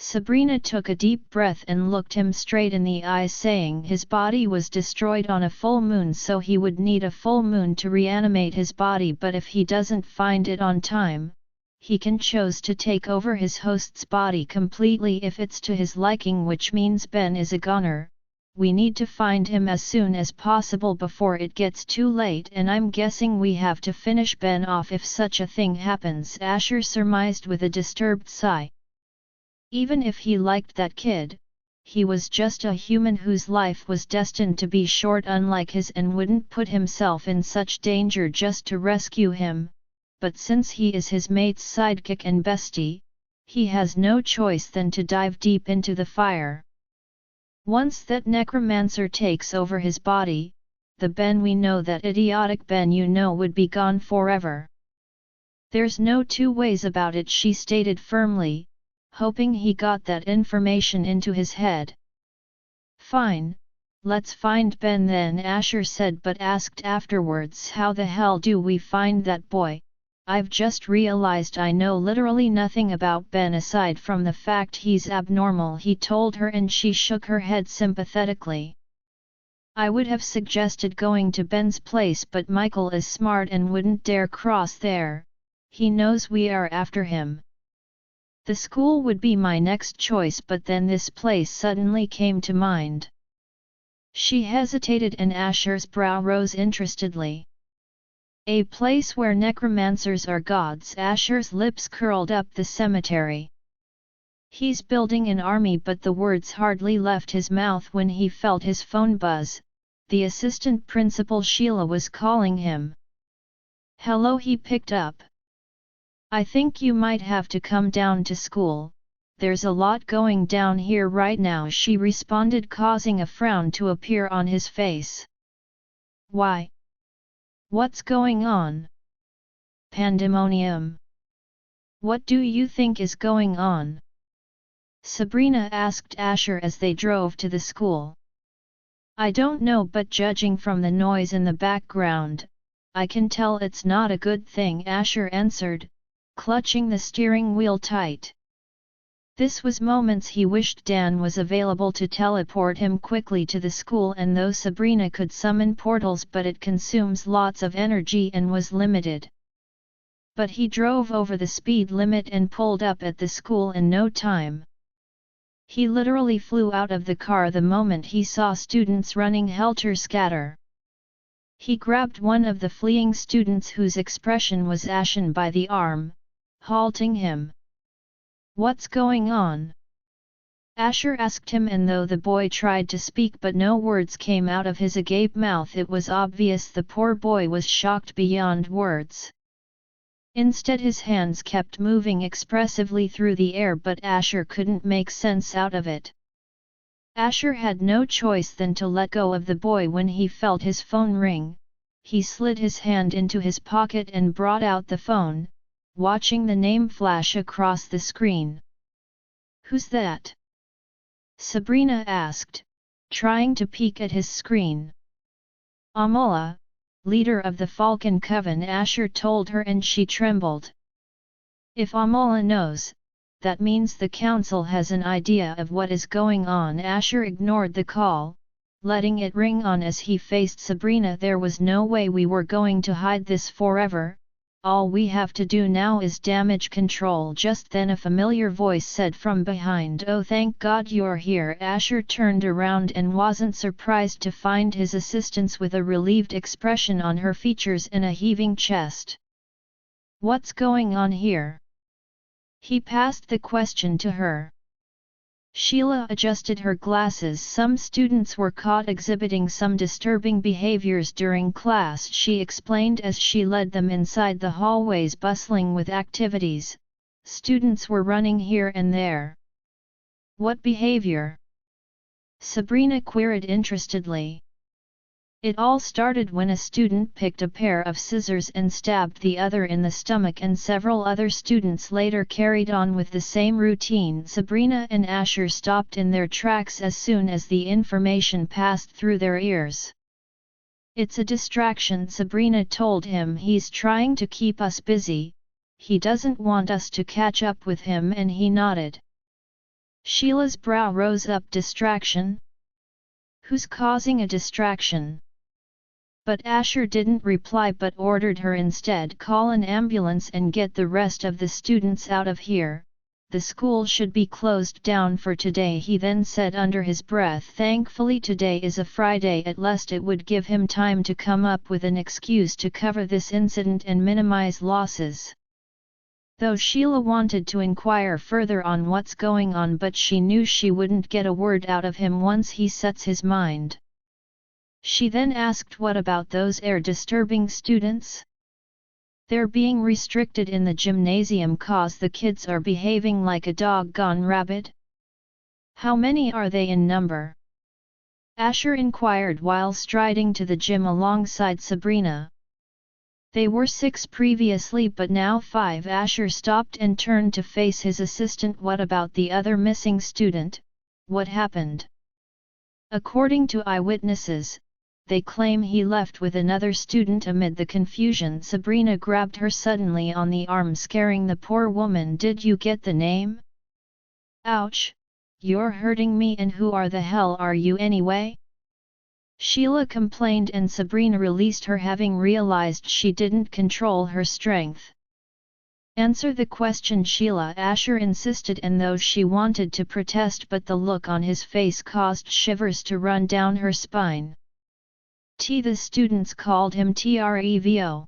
Sabrina took a deep breath and looked him straight in the eyes, saying his body was destroyed on a full moon, so he would need a full moon to reanimate his body. But if he doesn't find it on time, he can choose to take over his host's body completely if it's to his liking, which means Ben is a goner. We need to find him as soon as possible before it gets too late, and I'm guessing we have to finish Ben off if such a thing happens," Asher surmised with a disturbed sigh. Even if he liked that kid, he was just a human whose life was destined to be short unlike his, and wouldn't put himself in such danger just to rescue him. But since he is his mate's sidekick and bestie, he has no choice than to dive deep into the fire. Once that necromancer takes over his body, the Ben we know, that idiotic Ben you know, would be gone forever. "There's no two ways about it," she stated firmly, hoping he got that information into his head. "Fine, let's find Ben then," Asher said, but asked afterwards, "How the hell do we find that boy? I've just realized I know literally nothing about Ben aside from the fact he's abnormal," he told her, and she shook her head sympathetically. "I would have suggested going to Ben's place, but Michael is smart and wouldn't dare cross there. He knows we are after him. The school would be my next choice, but then this place suddenly came to mind." She hesitated, and Asher's brow rose interestedly. "A place where necromancers are gods?" Asher's lips curled up. "The cemetery." He's building an army, but the words hardly left his mouth when he felt his phone buzz. The assistant principal Sheila was calling him. "Hello," he picked up. "I think you might have to come down to school, there's a lot going down here right now," she responded, causing a frown to appear on his face. "Why? What's going on?" "Pandemonium." "What do you think is going on?" Sabrina asked Asher as they drove to the school. "I don't know, but judging from the noise in the background, I can tell it's not a good thing," Asher answered, clutching the steering wheel tight. This was moments he wished Dan was available to teleport him quickly to the school, and though Sabrina could summon portals, but it consumes lots of energy and was limited. But he drove over the speed limit and pulled up at the school in no time. He literally flew out of the car the moment he saw students running helter-skelter. He grabbed one of the fleeing students whose expression was ashen by the arm, halting him. "What's going on?" Asher asked him, and though the boy tried to speak but no words came out of his agape mouth, it was obvious the poor boy was shocked beyond words. Instead his hands kept moving expressively through the air, but Asher couldn't make sense out of it. Asher had no choice than to let go of the boy. When he felt his phone ring, he slid his hand into his pocket and brought out the phone, watching the name flash across the screen. "Who's that?" Sabrina asked, trying to peek at his screen. "Amala, leader of the Falcon Coven," Asher told her, and she trembled. If Amala knows, that means the council has an idea of what is going on. Asher ignored the call, letting it ring on as he faced Sabrina. "There was no way we were going to hide this forever. All we have to do now is damage control." Just then a familiar voice said from behind, "Oh, thank God you're here." Asher turned around and wasn't surprised to find his assistants with a relieved expression on her features and a heaving chest. "What's going on here?" He passed the question to her. Sheila adjusted her glasses. "Some students were caught exhibiting some disturbing behaviors during class," she explained as she led them inside the hallways bustling with activities. "Students were running here and there." "What behavior?" Sabrina queried interestedly. "It all started when a student picked a pair of scissors and stabbed the other in the stomach, and several other students later carried on with the same routine." Sabrina and Asher stopped in their tracks as soon as the information passed through their ears. "It's a distraction," Sabrina told him. "He's trying to keep us busy, he doesn't want us to catch up with him," and he nodded. Sheila's brow rose up. "Distraction? Who's causing a distraction?" But Asher didn't reply, but ordered her instead, "Call an ambulance and get the rest of the students out of here. The school should be closed down for today." He then said under his breath, "Thankfully today is a Friday, at least it would give him time to come up with an excuse to cover this incident and minimize losses." Though Sheila wanted to inquire further on what's going on, but she knew she wouldn't get a word out of him once he sets his mind. She then asked, "What about those air-disturbing students? They're being restricted in the gymnasium 'cause the kids are behaving like a dog gone rabid. How many are they in number?" Asher inquired while striding to the gym alongside Sabrina. "They were 6 previously, but now 5. Asher stopped and turned to face his assistant. "What about the other missing student? What happened?" "According to eyewitnesses, they claim he left with another student." Amid the confusion, Sabrina grabbed her suddenly on the arm, scaring the poor woman. "Did you get the name?" "Ouch, you're hurting me, and who are the hell are you anyway?" Sheila complained, and Sabrina released her, having realized she didn't control her strength. "Answer the question, Sheila," Asher insisted, and though she wanted to protest, but the look on his face caused shivers to run down her spine. The students called him Trevo.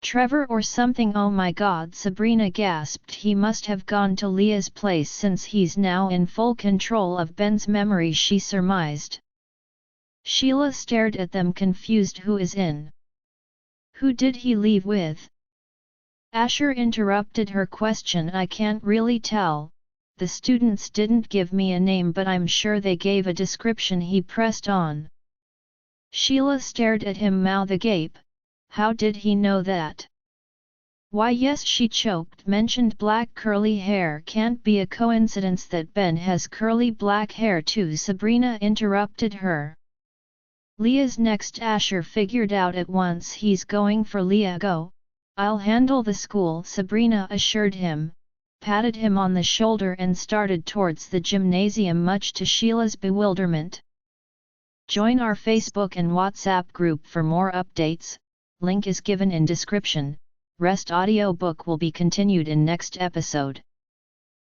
Trevor or something." "Oh my God," Sabrina gasped. "He must have gone to Leah's place since he's now in full control of Ben's memory," she surmised. Sheila stared at them, confused. "Who is in? Who did he leave with?" Asher interrupted her question. "I can't really tell. The students didn't give me a name, but I'm sure they gave a description." He pressed on. Sheila stared at him, mouth agape. How did he know that? "Why yes," she choked. "Mentioned black curly hair. Can't be a coincidence that Ben has curly black hair too." Sabrina interrupted her. "Leah's next." Asher figured out at once. "He's going for Leah. Go, I'll handle the school, Sabrina assured him, patted him on the shoulder and started towards the gymnasium much to Sheila's bewilderment. Join our Facebook and WhatsApp group for more updates, link is given in description. Rest audiobook will be continued in next episode.